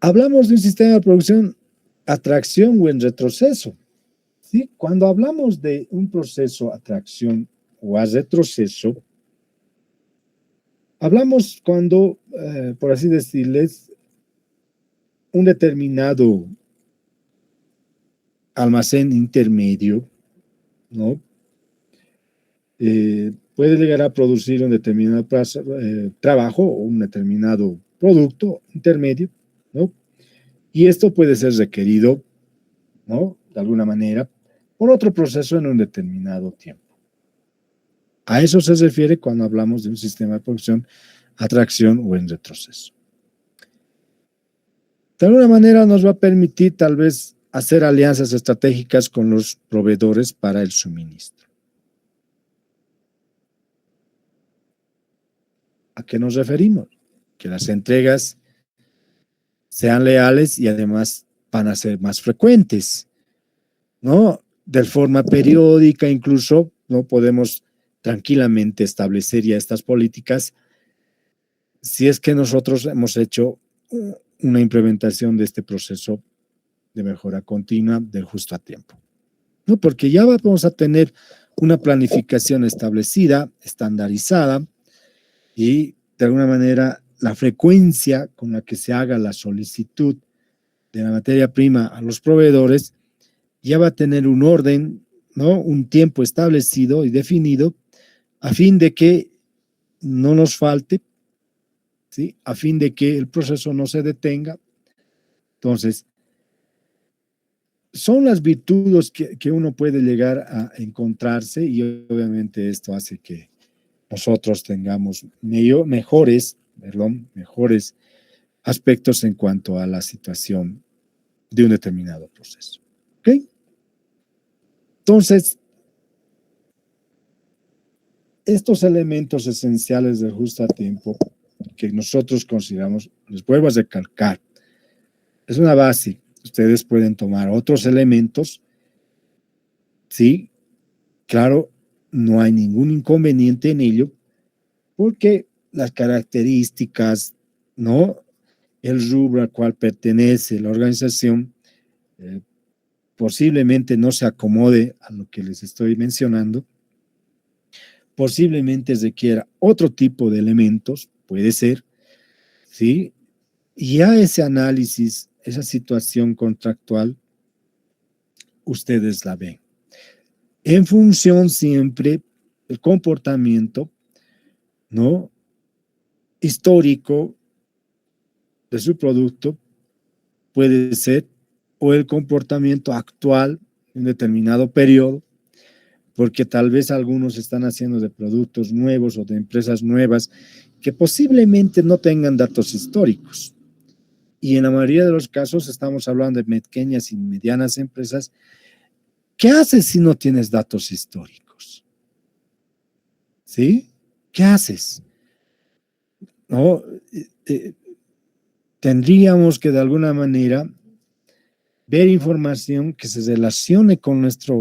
Hablamos de un sistema de producción a tracción o en retroceso. ¿Sí? Cuando hablamos de un proceso a tracción o a retroceso, hablamos cuando, por así decirles, un determinado almacén intermedio, ¿no? Puede llegar a producir un determinado trabajo o un determinado producto intermedio, ¿no? Y esto puede ser requerido, ¿no? De alguna manera, por otro proceso en un determinado tiempo. A eso se refiere cuando hablamos de un sistema de producción a tracción o en retroceso. De alguna manera nos va a permitir tal vez hacer alianzas estratégicas con los proveedores para el suministro. ¿A qué nos referimos? Que las entregas sean leales y además van a ser más frecuentes, ¿no? De forma periódica incluso, ¿no? Podemos tranquilamente establecer ya estas políticas si es que nosotros hemos hecho una implementación de este proceso de mejora continua del justo a tiempo, ¿no? Porque ya vamos a tener una planificación establecida, estandarizada y de alguna manera la frecuencia con la que se haga la solicitud de la materia prima a los proveedores ya va a tener un orden, ¿no? Un tiempo establecido y definido a fin de que no nos falte, ¿sí? A fin de que el proceso no se detenga. Entonces, son las virtudes que uno puede llegar a encontrarse y obviamente esto hace que nosotros tengamos mejores aspectos en cuanto a la situación de un determinado proceso. ¿Ok? Entonces, estos elementos esenciales del justo a tiempo que nosotros consideramos, les vuelvo a recalcar, es una base. Ustedes pueden tomar otros elementos, sí, claro, no hay ningún inconveniente en ello, porque las características, ¿no? El rubro al cual pertenece la organización posiblemente no se acomode a lo que les estoy mencionando, posiblemente requiera otro tipo de elementos, puede ser, ¿sí? Y ya ese análisis, esa situación contractual, ustedes la ven. En función siempre del comportamiento, ¿no? Histórico de su producto, puede ser, o el comportamiento actual en un determinado periodo, porque tal vez algunos están haciendo de productos nuevos o de empresas nuevas que posiblemente no tengan datos históricos. Y en la mayoría de los casos estamos hablando de pequeñas y medianas empresas. ¿Qué haces si no tienes datos históricos? ¿Sí? ¿Qué haces? ¿No? Tendríamos que de alguna manera ver información que se relacione con nuestra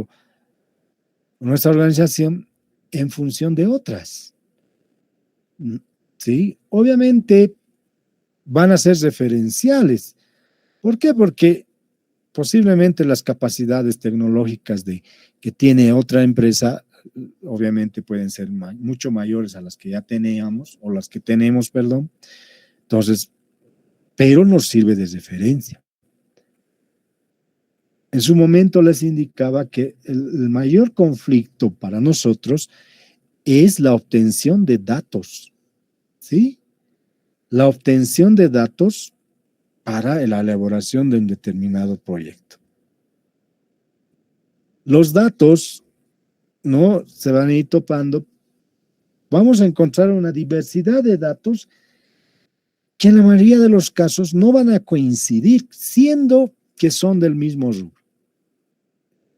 organización en función de otras. ¿Sí? Obviamente van a ser referenciales. ¿Por qué? Porque posiblemente las capacidades tecnológicas que tiene otra empresa, obviamente pueden ser mucho mayores a las que ya teníamos, o las que tenemos, perdón. Entonces, pero nos sirve de referencia. En su momento les indicaba que el mayor conflicto para nosotros es la obtención de datos, ¿sí? La obtención de datos para la elaboración de un determinado proyecto. Los datos, ¿no? Se van a ir topando. Vamos a encontrar una diversidad de datos que en la mayoría de los casos no van a coincidir, siendo que son del mismo rubro.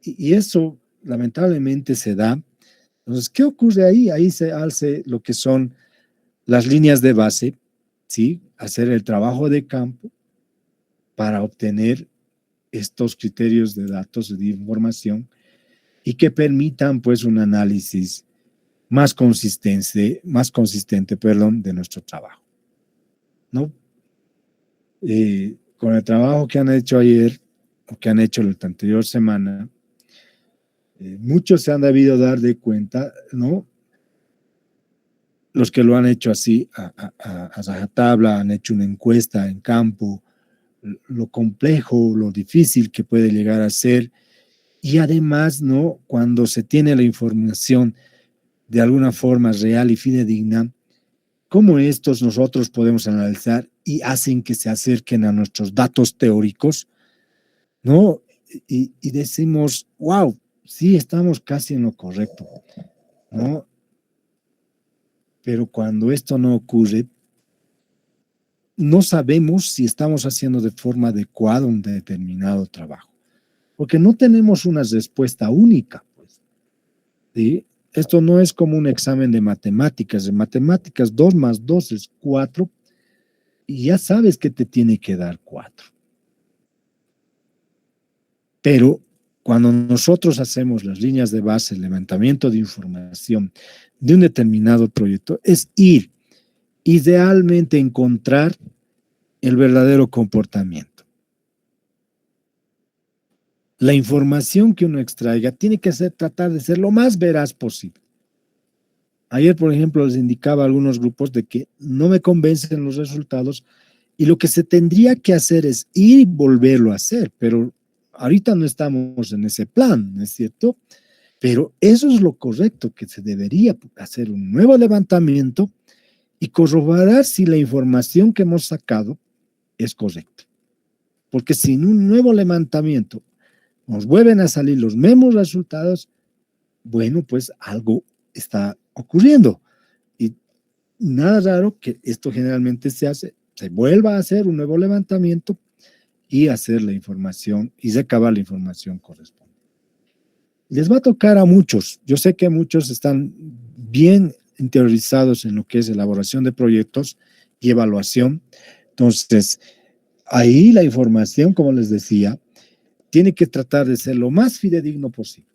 Y eso lamentablemente se da. Entonces, ¿qué ocurre ahí? Ahí se hace lo que son las líneas de base, ¿sí? Hacer el trabajo de campo para obtener estos criterios de datos de información y que permitan pues un análisis más consistente, perdón, de nuestro trabajo, ¿no? Con el trabajo que han hecho ayer o que han hecho la anterior semana, muchos se han debido dar de cuenta, ¿no? Los que lo han hecho así a rajatabla, han hecho una encuesta en campo, lo complejo, lo difícil que puede llegar a ser, y además, ¿no? Cuando se tiene la información de alguna forma real y fidedigna, cómo estos nosotros podemos analizar y hacen que se acerquen a nuestros datos teóricos, ¿no? Y decimos, wow, sí, estamos casi en lo correcto, ¿no? Pero cuando esto no ocurre, no sabemos si estamos haciendo de forma adecuada un determinado trabajo, porque no tenemos una respuesta única, pues, ¿sí? Esto no es como un examen de matemáticas. En matemáticas, 2 más 2 es 4, y ya sabes que te tiene que dar 4. Pero cuando nosotros hacemos las líneas de base, el levantamiento de información de un determinado proyecto, es ir, idealmente encontrar el verdadero comportamiento. La información que uno extraiga tiene que tratar de ser lo más veraz posible. Ayer, por ejemplo, les indicaba a algunos grupos de que no me convencen los resultados y lo que se tendría que hacer es ir y volverlo a hacer, pero ahorita no estamos en ese plan, ¿no es cierto? Pero eso es lo correcto, que se debería hacer un nuevo levantamiento y corroborar si la información que hemos sacado es correcta. Porque sin un nuevo levantamiento nos vuelven a salir los mismos resultados, bueno, pues algo está ocurriendo. Y nada raro que esto generalmente se vuelva a hacer un nuevo levantamiento y hacer la información y recabar la información correspondiente. Les va a tocar a muchos. Yo sé que muchos están bien interiorizados en lo que es elaboración de proyectos y evaluación. Entonces, ahí la información, como les decía, tiene que tratar de ser lo más fidedigno posible,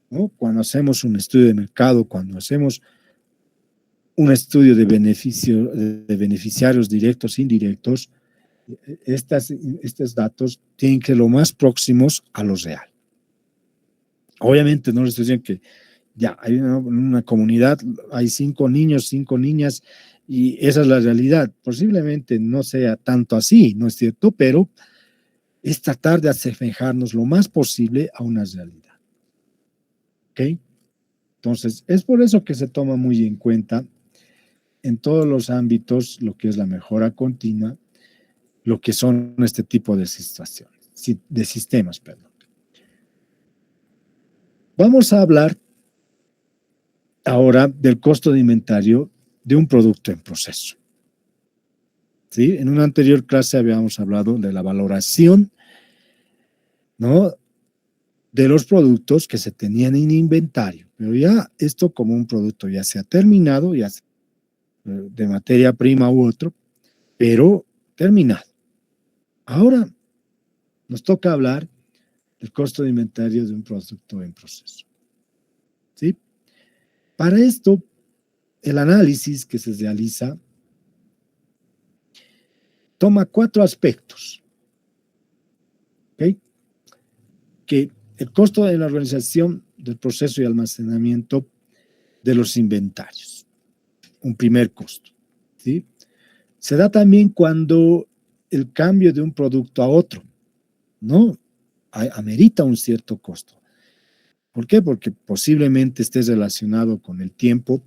¿no? Cuando hacemos un estudio de mercado, cuando hacemos un estudio de beneficiarios directos e indirectos, estos datos tienen que ser lo más próximos a lo real. Obviamente no les estoy diciendo que ya hay una comunidad, hay 5 niños, 5 niñas, y esa es la realidad. Posiblemente no sea tanto así, ¿no es cierto? Pero es tratar de asemejarnos lo más posible a una realidad. ¿Ok? Entonces, es por eso que se toma muy en cuenta en todos los ámbitos lo que es la mejora continua, lo que son este tipo de situaciones, de sistemas, perdón. Vamos a hablar ahora del costo de inventario de un producto en proceso. ¿Sí? En una anterior clase habíamos hablado de la valoración, ¿no?, de los productos que se tenían en inventario, pero ya esto como un producto ya se ha terminado, ya de materia prima u otro, pero terminado. Ahora nos toca hablar del costo de inventario de un producto en proceso. ¿Sí? Para esto, el análisis que se realiza toma 4 aspectos. ¿Okay? Que el costo de la organización del proceso y almacenamiento de los inventarios, un primer costo. ¿Sí? Se da también cuando el cambio de un producto a otro, ¿no?, amerita un cierto costo. ¿Por qué? Porque posiblemente esté relacionado con el tiempo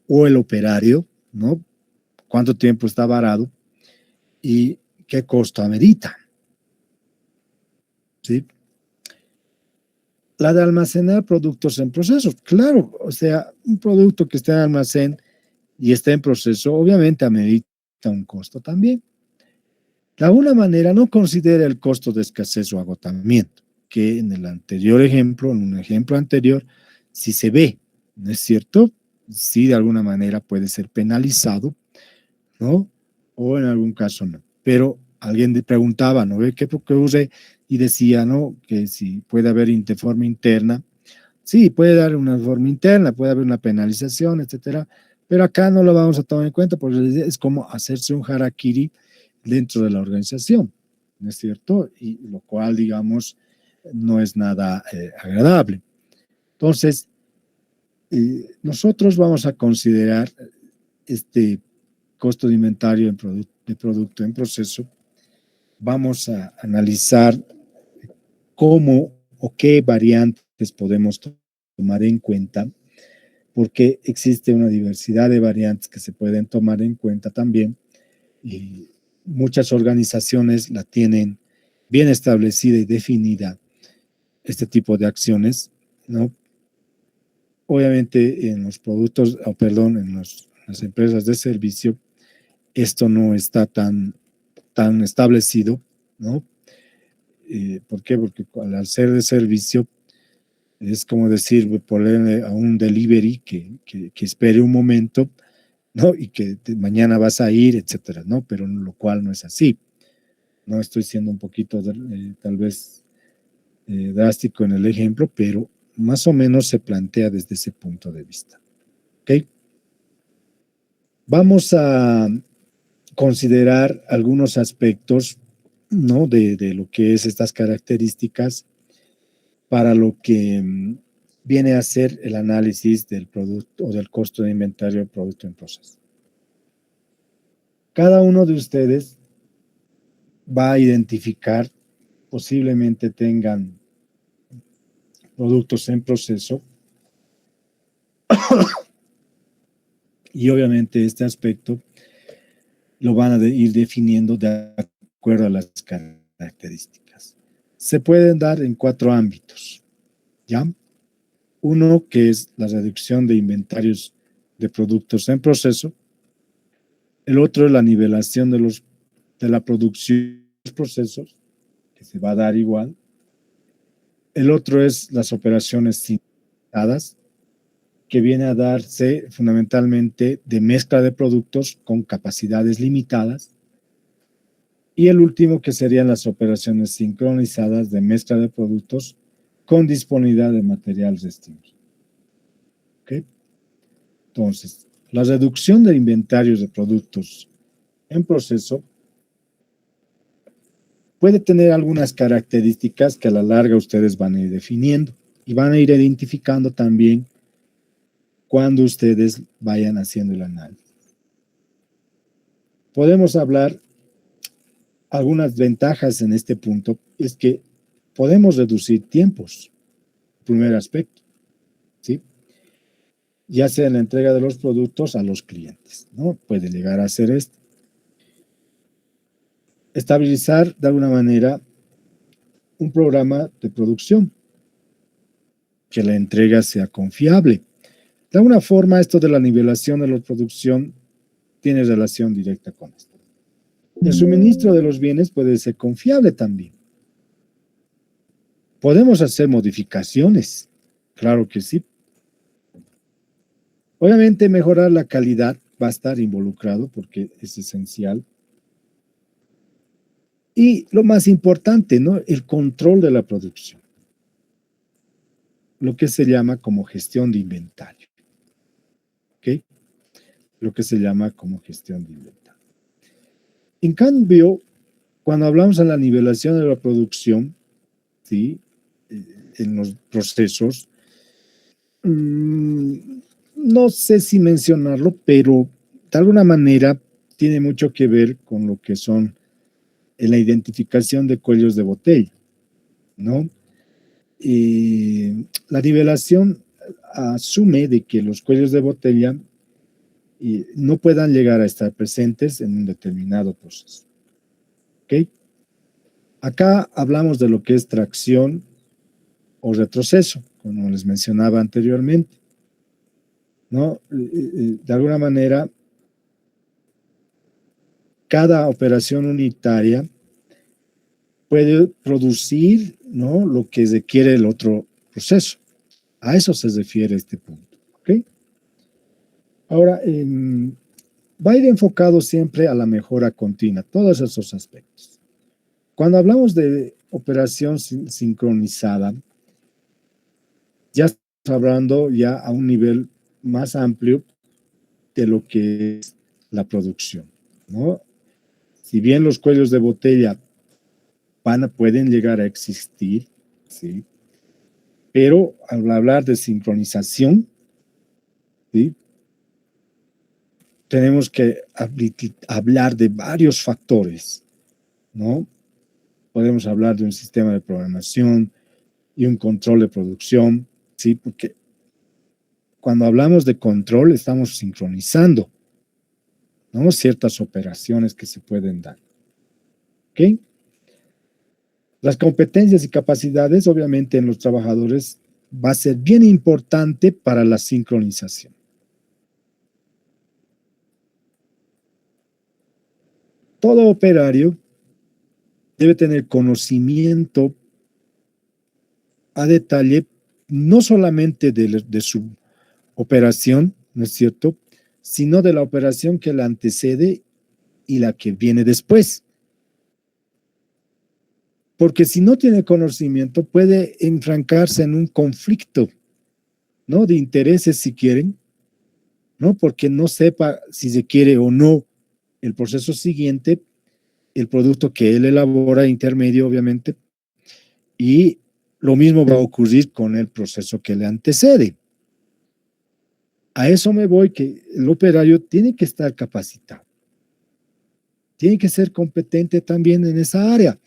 o el operario, ¿no? Cuánto tiempo está varado y qué costo amerita. ¿Sí? La de almacenar productos en proceso. Claro, o sea, un producto que está en almacén y está en proceso, obviamente amerita un costo también. De alguna manera no considera el costo de escasez o agotamiento, que en el anterior ejemplo, en un ejemplo anterior, sí se ve, ¿no es cierto? Sí, de alguna manera puede ser penalizado, ¿no? O en algún caso no. Pero alguien le preguntaba, ¿no? ¿Qué use? Y decía, ¿no?, que si puede haber forma interna. Sí, puede dar una forma interna, puede haber una penalización, etcétera, pero acá no lo vamos a tomar en cuenta porque es como hacerse un harakiri dentro de la organización, ¿no es cierto? Y lo cual, digamos, no es nada agradable. Entonces, nosotros vamos a considerar este costo de inventario de producto en proceso. Vamos a analizar cómo o qué variantes podemos tomar en cuenta, porque existe una diversidad de variantes que se pueden tomar en cuenta también, y muchas organizaciones la tienen bien establecida y definida, este tipo de acciones, ¿no? Obviamente en los productos, en las empresas de servicio, esto no está tan establecido, ¿no? ¿Por qué? Porque al ser de servicio, es como decir, ponerle a un delivery que espere un momento, ¿no? Y que mañana vas a ir, etcétera, ¿no? Pero lo cual no es así. No estoy siendo un poquito tal vez drástico en el ejemplo, pero más o menos se plantea desde ese punto de vista. ¿Ok? Vamos a considerar algunos aspectos, ¿no?, de lo que es estas características para lo que viene a ser el análisis del producto o del costo de inventario del producto en proceso. Cada uno de ustedes va a identificar, posiblemente tengan productos en proceso y obviamente este aspecto lo van a ir definiendo de acuerdo a las características. Se pueden dar en 4 ámbitos, ¿ya? Uno que es la reducción de inventarios de productos en proceso. El otro es la nivelación de la producción de los procesos, que se va a dar igual. El otro es las operaciones sincronizadas, que viene a darse fundamentalmente de mezcla de productos con capacidades limitadas. Y el último, que serían las operaciones sincronizadas de mezcla de productos con disponibilidad de material restringido. ¿Okay? Entonces, la reducción de inventarios de productos en proceso puede tener algunas características que a la larga ustedes van a ir definiendo y van a ir identificando también cuando ustedes vayan haciendo el análisis. Podemos hablar algunas ventajas en este punto, es que podemos reducir tiempos, primer aspecto, ¿sí? Ya sea en la entrega de los productos a los clientes, ¿no? Puede llegar a ser esto. Estabilizar de alguna manera un programa de producción, que la entrega sea confiable. De alguna forma, esto de la nivelación de la producción tiene relación directa con esto. El suministro de los bienes puede ser confiable también. ¿Podemos hacer modificaciones? Claro que sí. Obviamente mejorar la calidad va a estar involucrado porque es esencial. Y lo más importante, ¿no? El control de la producción. Lo que se llama como gestión de inventario. ¿Ok? Lo que se llama como gestión de inventario. En cambio, cuando hablamos de la nivelación de la producción, ¿sí? En los procesos, no sé si mencionarlo, pero de alguna manera tiene mucho que ver con lo que son en la identificación de cuellos de botella, ¿no? La nivelación asume de que los cuellos de botella no puedan llegar a estar presentes en un determinado proceso. ¿Ok? Acá hablamos de lo que es tracción o retroceso, como les mencionaba anteriormente, ¿no? De alguna manera, cada operación unitaria puede producir, ¿no?, lo que requiere el otro proceso. A eso se refiere este punto. ¿Ok? Ahora, va a ir enfocado siempre a la mejora continua, todos esos aspectos. Cuando hablamos de operación sincronizada, ya estamos hablando ya a un nivel más amplio de lo que es la producción, ¿no? Si bien los cuellos de botella pueden llegar a existir, ¿sí? Pero al hablar de sincronización, ¿sí?, tenemos que hablar de varios factores, ¿no? Podemos hablar de un sistema de programación y un control de producción, ¿sí? Porque cuando hablamos de control estamos sincronizando, ¿no?, ciertas operaciones que se pueden dar. ¿Ok? Las competencias y capacidades, obviamente, en los trabajadores va a ser bien importante para la sincronización. Todo operario debe tener conocimiento a detalle, no solamente de su operación, ¿no es cierto?, sino de la operación que la antecede y la que viene después. Porque si no tiene conocimiento, puede enfrancarse en un conflicto, ¿no?, de intereses, si quieren, ¿no? Porque no sepa si se quiere o no el proceso siguiente, el producto que él elabora intermedio, obviamente, y lo mismo va a ocurrir con el proceso que le antecede. A eso me voy, que el operario tiene que estar capacitado, tiene que ser competente también en esa área,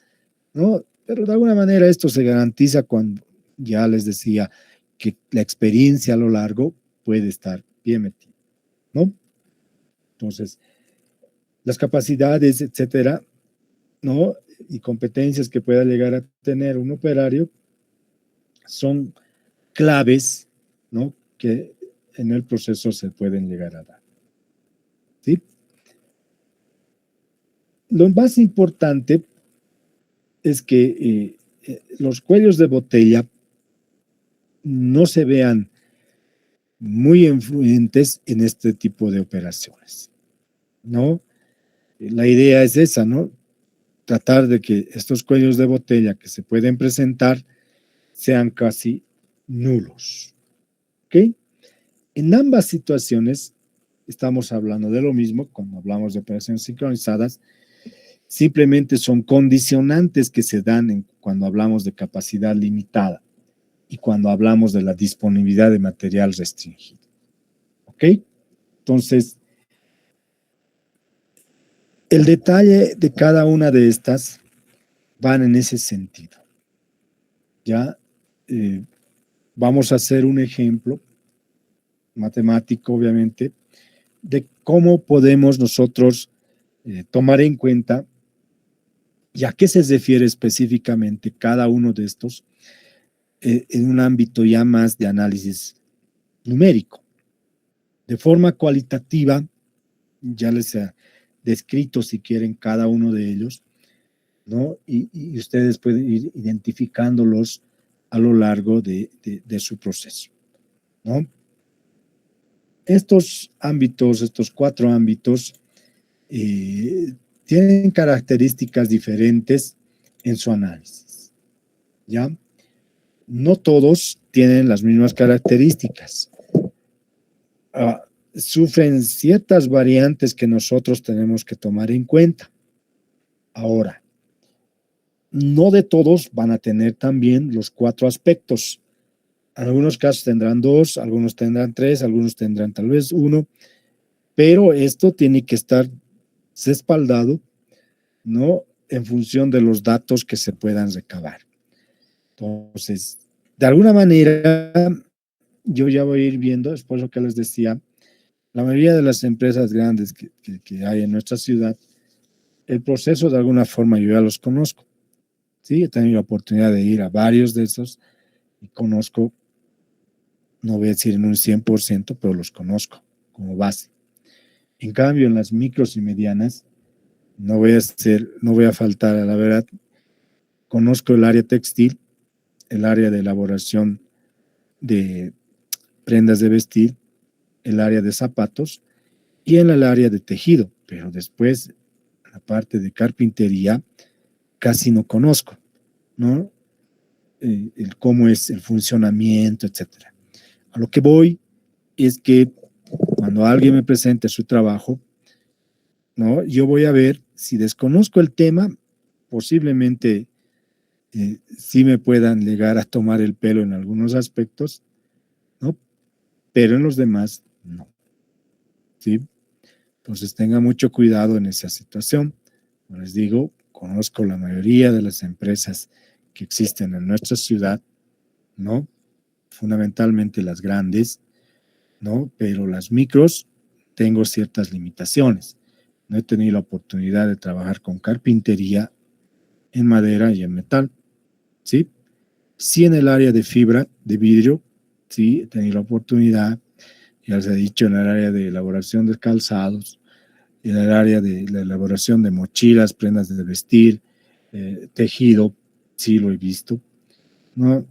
¿no? Pero de alguna manera esto se garantiza cuando, ya les decía, que la experiencia a lo largo puede estar bien metida, ¿no? Entonces, las capacidades, etcétera, ¿no?, y competencias que pueda llegar a tener un operario son claves, ¿no?, que en el proceso se pueden llegar a dar, ¿sí? Lo más importante es que los cuellos de botella no se vean muy influyentes en este tipo de operaciones, ¿no? La idea es esa, ¿no? Tratar de que estos cuellos de botella que se pueden presentar sean casi nulos, ¿ok? En ambas situaciones estamos hablando de lo mismo cuando hablamos de operaciones sincronizadas, simplemente son condicionantes que se dan cuando hablamos de capacidad limitada y cuando hablamos de la disponibilidad de material restringido, ¿ok? Entonces, el detalle de cada una de estas van en ese sentido, ¿ya? Vamos a hacer un ejemplo matemático, obviamente, de cómo podemos nosotros tomar en cuenta y a qué se refiere específicamente cada uno de estos en un ámbito ya más de análisis numérico, De forma cualitativa, ya les he descrito, si quieren, cada uno de ellos, ¿no? Y ustedes pueden ir identificándolos a lo largo de su proceso, ¿no? Estos ámbitos, estos 4 ámbitos, tienen características diferentes en su análisis, ¿ya? No todos tienen las mismas características. Sufren ciertas variantes que nosotros tenemos que tomar en cuenta. Ahora, no de todos van a tener también los 4 aspectos. Algunos casos tendrán 2, algunos tendrán 3, algunos tendrán tal vez 1, pero esto tiene que estar respaldado, ¿no? En función de los datos que se puedan recabar. Entonces, de alguna manera, yo ya voy a ir viendo, es por eso que les decía, la mayoría de las empresas grandes que hay en nuestra ciudad, el proceso de alguna forma yo ya los conozco, ¿sí? He tenido la oportunidad de ir a varios de esos y conozco, no voy a decir en un 100%, pero los conozco como base. En cambio, en las micros y medianas, no voy a faltar a la verdad, conozco el área textil, el área de elaboración de prendas de vestir, el área de zapatos y en el área de tejido, pero después la parte de carpintería casi no conozco, ¿no? El cómo es el funcionamiento, etcétera. A lo que voy es que cuando alguien me presente su trabajo, ¿no? Yo voy a ver si desconozco el tema, posiblemente sí me puedan llegar a tomar el pelo en algunos aspectos, ¿no? Pero en los demás, no, ¿sí? Entonces tenga mucho cuidado en esa situación. Como les digo, conozco la mayoría de las empresas que existen en nuestra ciudad, ¿no? Fundamentalmente las grandes, ¿no? Pero las micros tengo ciertas limitaciones. No he tenido la oportunidad de trabajar con carpintería en madera y en metal, ¿sí? Sí en el área de fibra, de vidrio, sí, he tenido la oportunidad, ya les he dicho, en el área de elaboración de calzados, en el área de la elaboración de mochilas, prendas de vestir, tejido, sí lo he visto, ¿no?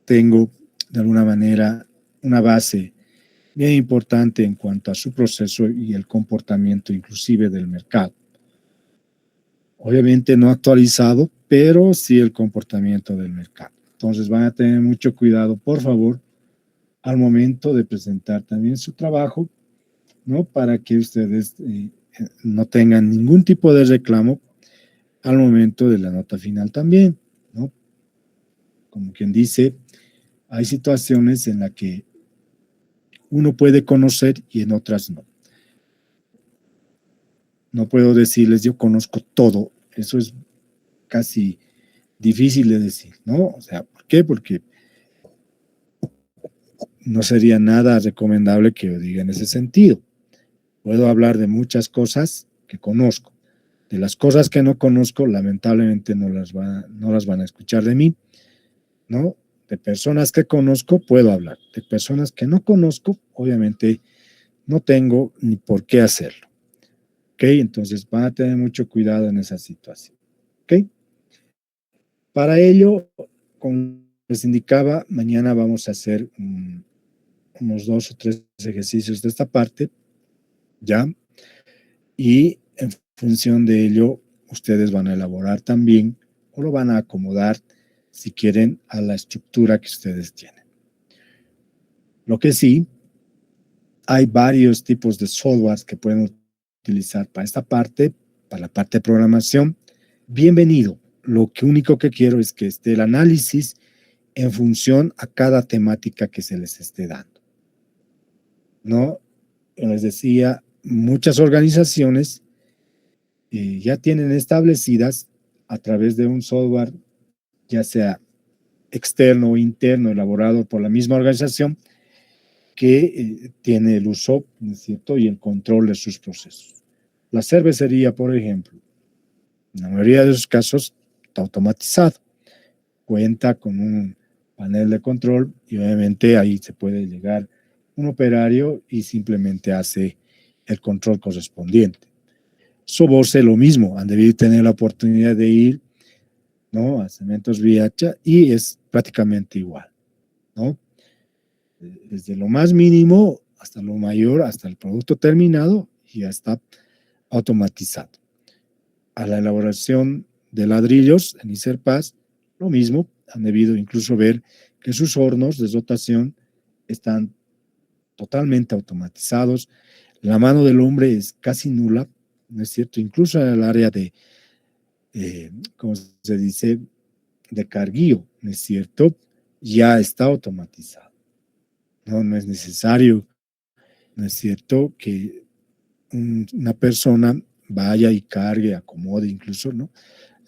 Tengo de alguna manera una base bien importante en cuanto a su proceso y el comportamiento inclusive del mercado. Obviamente no actualizado, pero sí el comportamiento del mercado. Entonces van a tener mucho cuidado, por favor, al momento de presentar también su trabajo, ¿no? Para que ustedes no tengan ningún tipo de reclamo al momento de la nota final también, ¿no? Como quien dice, hay situaciones en las que uno puede conocer y en otras no. No puedo decirles yo conozco todo, eso es casi difícil de decir, ¿no? O sea, ¿por qué? Porque no sería nada recomendable que yo diga en ese sentido. Puedo hablar de muchas cosas que conozco. De las cosas que no conozco, lamentablemente no las van a escuchar de mí, ¿no? De personas que conozco puedo hablar. De personas que no conozco, obviamente no tengo ni por qué hacerlo. ¿Ok? Entonces van a tener mucho cuidado en esa situación. ¿Ok? Para ello, como les indicaba, mañana vamos a hacer unos 2 o 3 ejercicios de esta parte, ¿ya? Y en función de ello, ustedes van a elaborar también o lo van a acomodar, si quieren, a la estructura que ustedes tienen. Lo que sí, hay varios tipos de softwares que pueden utilizar para esta parte, para la parte de programación. Bienvenido. Lo único que quiero es que esté el análisis en función a cada temática que se les esté dando, ¿no? Les decía, muchas organizaciones ya tienen establecidas a través de un software, ya sea externo o interno, elaborado por la misma organización, que tiene el uso, ¿no es cierto?, y el control de sus procesos. La cervecería, por ejemplo, en la mayoría de sus casos está automatizado, cuenta con un panel de control y obviamente ahí se puede llegar un operario y simplemente hace el control correspondiente. Sobose lo mismo, han debido tener la oportunidad de ir, ¿no?, a Cementos Viacha y es prácticamente igual, ¿no? Desde lo más mínimo hasta lo mayor, hasta el producto terminado, ya está automatizado. A la elaboración de ladrillos en Iserpas, lo mismo, han debido incluso ver que sus hornos de dotación están totalmente automatizados. La mano del hombre es casi nula, ¿no es cierto? Incluso en el área de, ¿cómo se dice?, de carguío, ¿no es cierto? Ya está automatizado. No es necesario, ¿no es cierto?, que una persona vaya y cargue, acomode incluso, ¿no?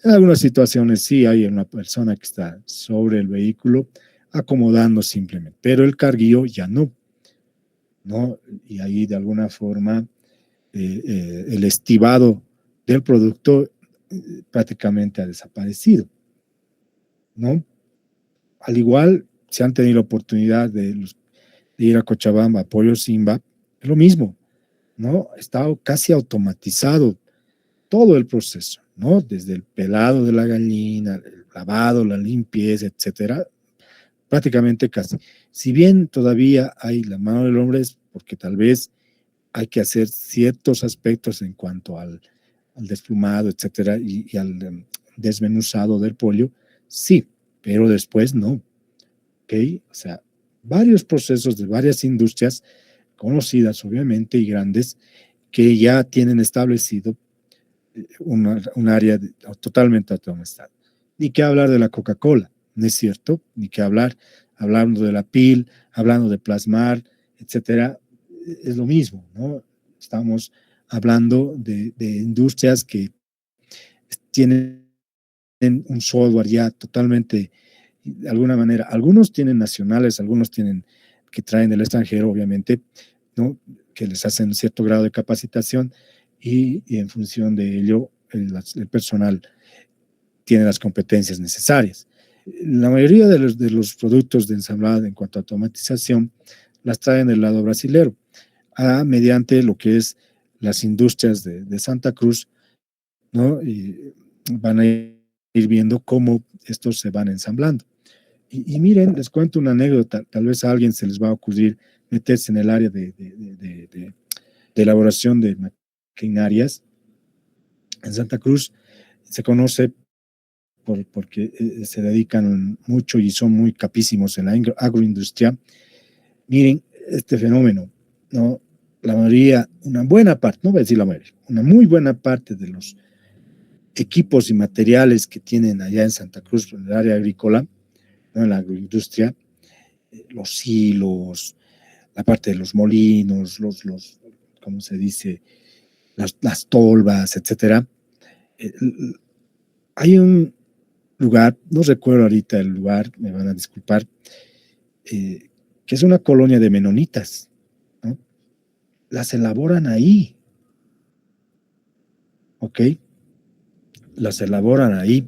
En algunas situaciones sí hay una persona que está sobre el vehículo acomodando simplemente, pero el carguío ya no, ¿no? Y ahí de alguna forma el estibado del producto prácticamente ha desaparecido, ¿no? Al igual, si han tenido la oportunidad de ir a Cochabamba, a Pollo Simba, es lo mismo, ¿no? Está casi automatizado todo el proceso, ¿no? Desde el pelado de la gallina, el lavado, la limpieza, etcétera, prácticamente casi. Si bien todavía hay la mano del hombre, es porque tal vez hay que hacer ciertos aspectos en cuanto al desplumado, etcétera, y al desmenuzado del pollo, sí, pero después no, ¿ok? O sea, varios procesos de varias industrias conocidas, obviamente, y grandes, que ya tienen establecido un área totalmente automatizada. Ni que hablar de la Coca-Cola, ¿no es cierto? Ni que hablar, hablando de la PIL, hablando de plasmar, etcétera, es lo mismo, ¿no? Estamos hablando de industrias que tienen un software ya totalmente, de alguna manera, algunos tienen nacionales, algunos tienen que traen del extranjero, obviamente, ¿no?, que les hacen cierto grado de capacitación y en función de ello el personal tiene las competencias necesarias. La mayoría de los productos de ensamblado en cuanto a automatización las traen del lado brasilero, mediante lo que es las industrias de Santa Cruz, ¿no? Y van a ir viendo cómo estos se van ensamblando. Y miren, les cuento una anécdota, tal vez a alguien se les va a ocurrir meterse en el área de elaboración de maquinarias. En Santa Cruz se conoce porque se dedican mucho y son muy capísimos en la agroindustria. Miren este fenómeno, ¿no? La mayoría, una buena parte, no voy a decir la mayoría, una muy buena parte de los equipos y materiales que tienen allá en Santa Cruz, en el área agrícola, ¿no?, en la agroindustria, los hilos, la parte de los molinos, ¿cómo se dice?, las tolvas, etcétera. Eh, Hay un lugar, no recuerdo ahorita el lugar, me van a disculpar, que es una colonia de menonitas, ¿no? Las elaboran ahí, ¿ok? Las elaboran ahí.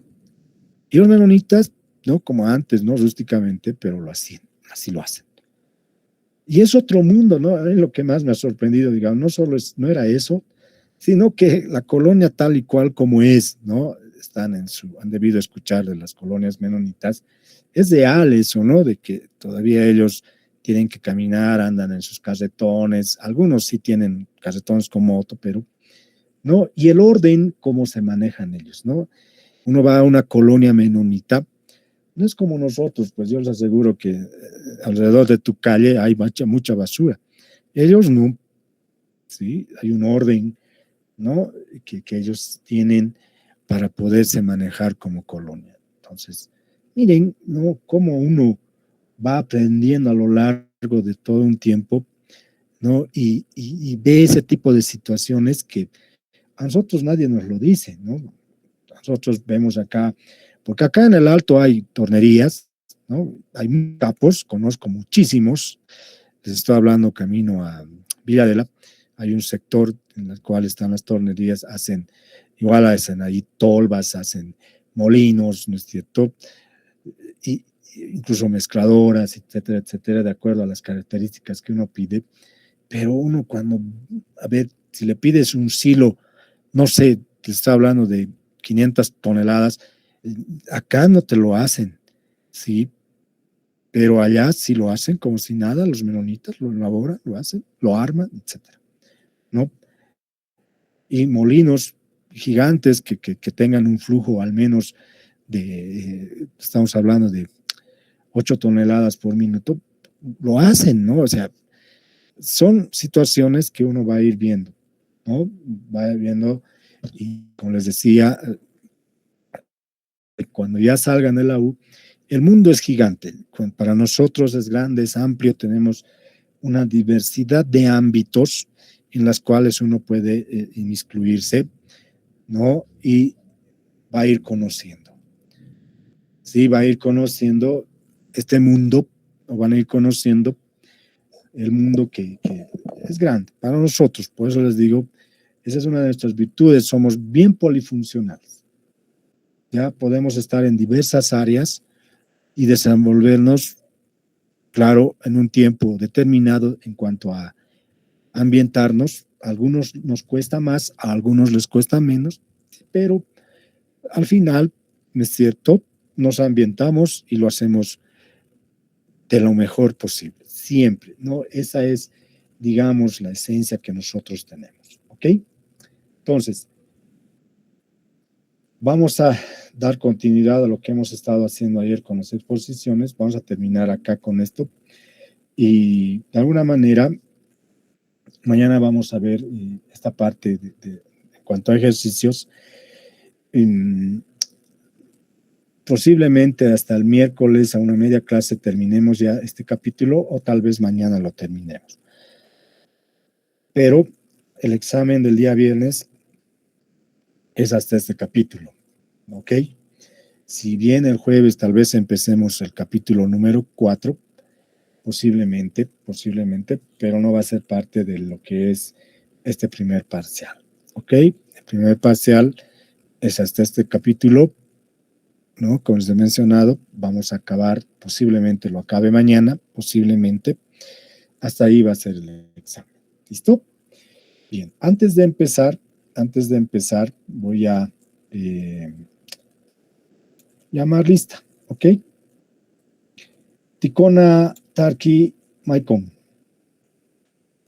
Y los menonitas, ¿no?, como antes, ¿no?, rústicamente, pero así lo hacen. Y es otro mundo, ¿no? A mí lo que más me ha sorprendido, digamos, no era eso, sino que la colonia tal y cual como es, ¿no? Han debido escuchar de las colonias menonitas, es real eso, ¿no? De que todavía ellos tienen que caminar, andan en sus carretones, algunos sí tienen carretones con moto, pero, ¿no? Y el orden, cómo se manejan ellos, ¿no? Uno va a una colonia menonita, no es como nosotros, pues yo les aseguro que alrededor de tu calle hay mucha basura. Ellos no, ¿sí? Hay un orden, ¿no?, que ellos tienen para poderse manejar como colonia. Entonces, miren, ¿no?, cómo uno va aprendiendo a lo largo de todo un tiempo, ¿no? Y ve ese tipo de situaciones que a nosotros nadie nos lo dice, ¿no? Nosotros vemos acá, porque acá en el Alto hay tornerías, ¿no? Hay capos, conozco muchísimos, les estoy hablando camino a Villadela, hay un sector en el cual están las tornerías, igual hacen ahí tolvas, hacen molinos, ¿no es cierto? Y incluso mezcladoras, etcétera, etcétera, de acuerdo a las características que uno pide. Pero uno cuando, a ver, si le pides un silo, no sé, te está hablando de 500 toneladas, acá no te lo hacen, ¿sí? Pero allá sí lo hacen como si nada, los menonitas lo elaboran, lo hacen, lo arman, etcétera, ¿no? Y molinos gigantes que tengan un flujo al menos estamos hablando de 8 toneladas por minuto, lo hacen, ¿no? O sea, son situaciones que uno va a ir viendo, ¿no? Va a ir viendo y como les decía, cuando ya salgan de la U, el mundo es gigante. Para nosotros es grande, es amplio, tenemos una diversidad de ámbitos en las cuales uno puede inmiscuirse, ¿no? Y va a ir conociendo. Sí, va a ir conociendo este mundo, o van a ir conociendo el mundo que es grande para nosotros. Por eso les digo, esa es una de nuestras virtudes, somos bien polifuncionales. Ya podemos estar en diversas áreas y desenvolvernos, claro, en un tiempo determinado en cuanto a ambientarnos. A algunos nos cuesta más, a algunos les cuesta menos, pero al final, es cierto, nos ambientamos y lo hacemos de lo mejor posible, siempre, ¿no? Esa es, digamos, la esencia que nosotros tenemos, ¿ok? Entonces, vamos a dar continuidad a lo que hemos estado haciendo ayer con las exposiciones. Vamos a terminar acá con esto. Y de alguna manera, mañana vamos a ver esta parte en cuanto a ejercicios. Posiblemente hasta el miércoles a una media clase terminemos ya este capítulo o tal vez mañana lo terminemos. Pero el examen del día viernes es hasta este capítulo, ¿ok? Si bien el jueves tal vez empecemos el capítulo número 4, posiblemente, pero no va a ser parte de lo que es este primer parcial, ¿ok? El primer parcial es hasta este capítulo, ¿no? Como les he mencionado, vamos a acabar, posiblemente lo acabe mañana, posiblemente, hasta ahí va a ser el examen, ¿listo? Bien, antes de empezar, voy a llamar lista, ¿ok? Tikona Tarki Maicon.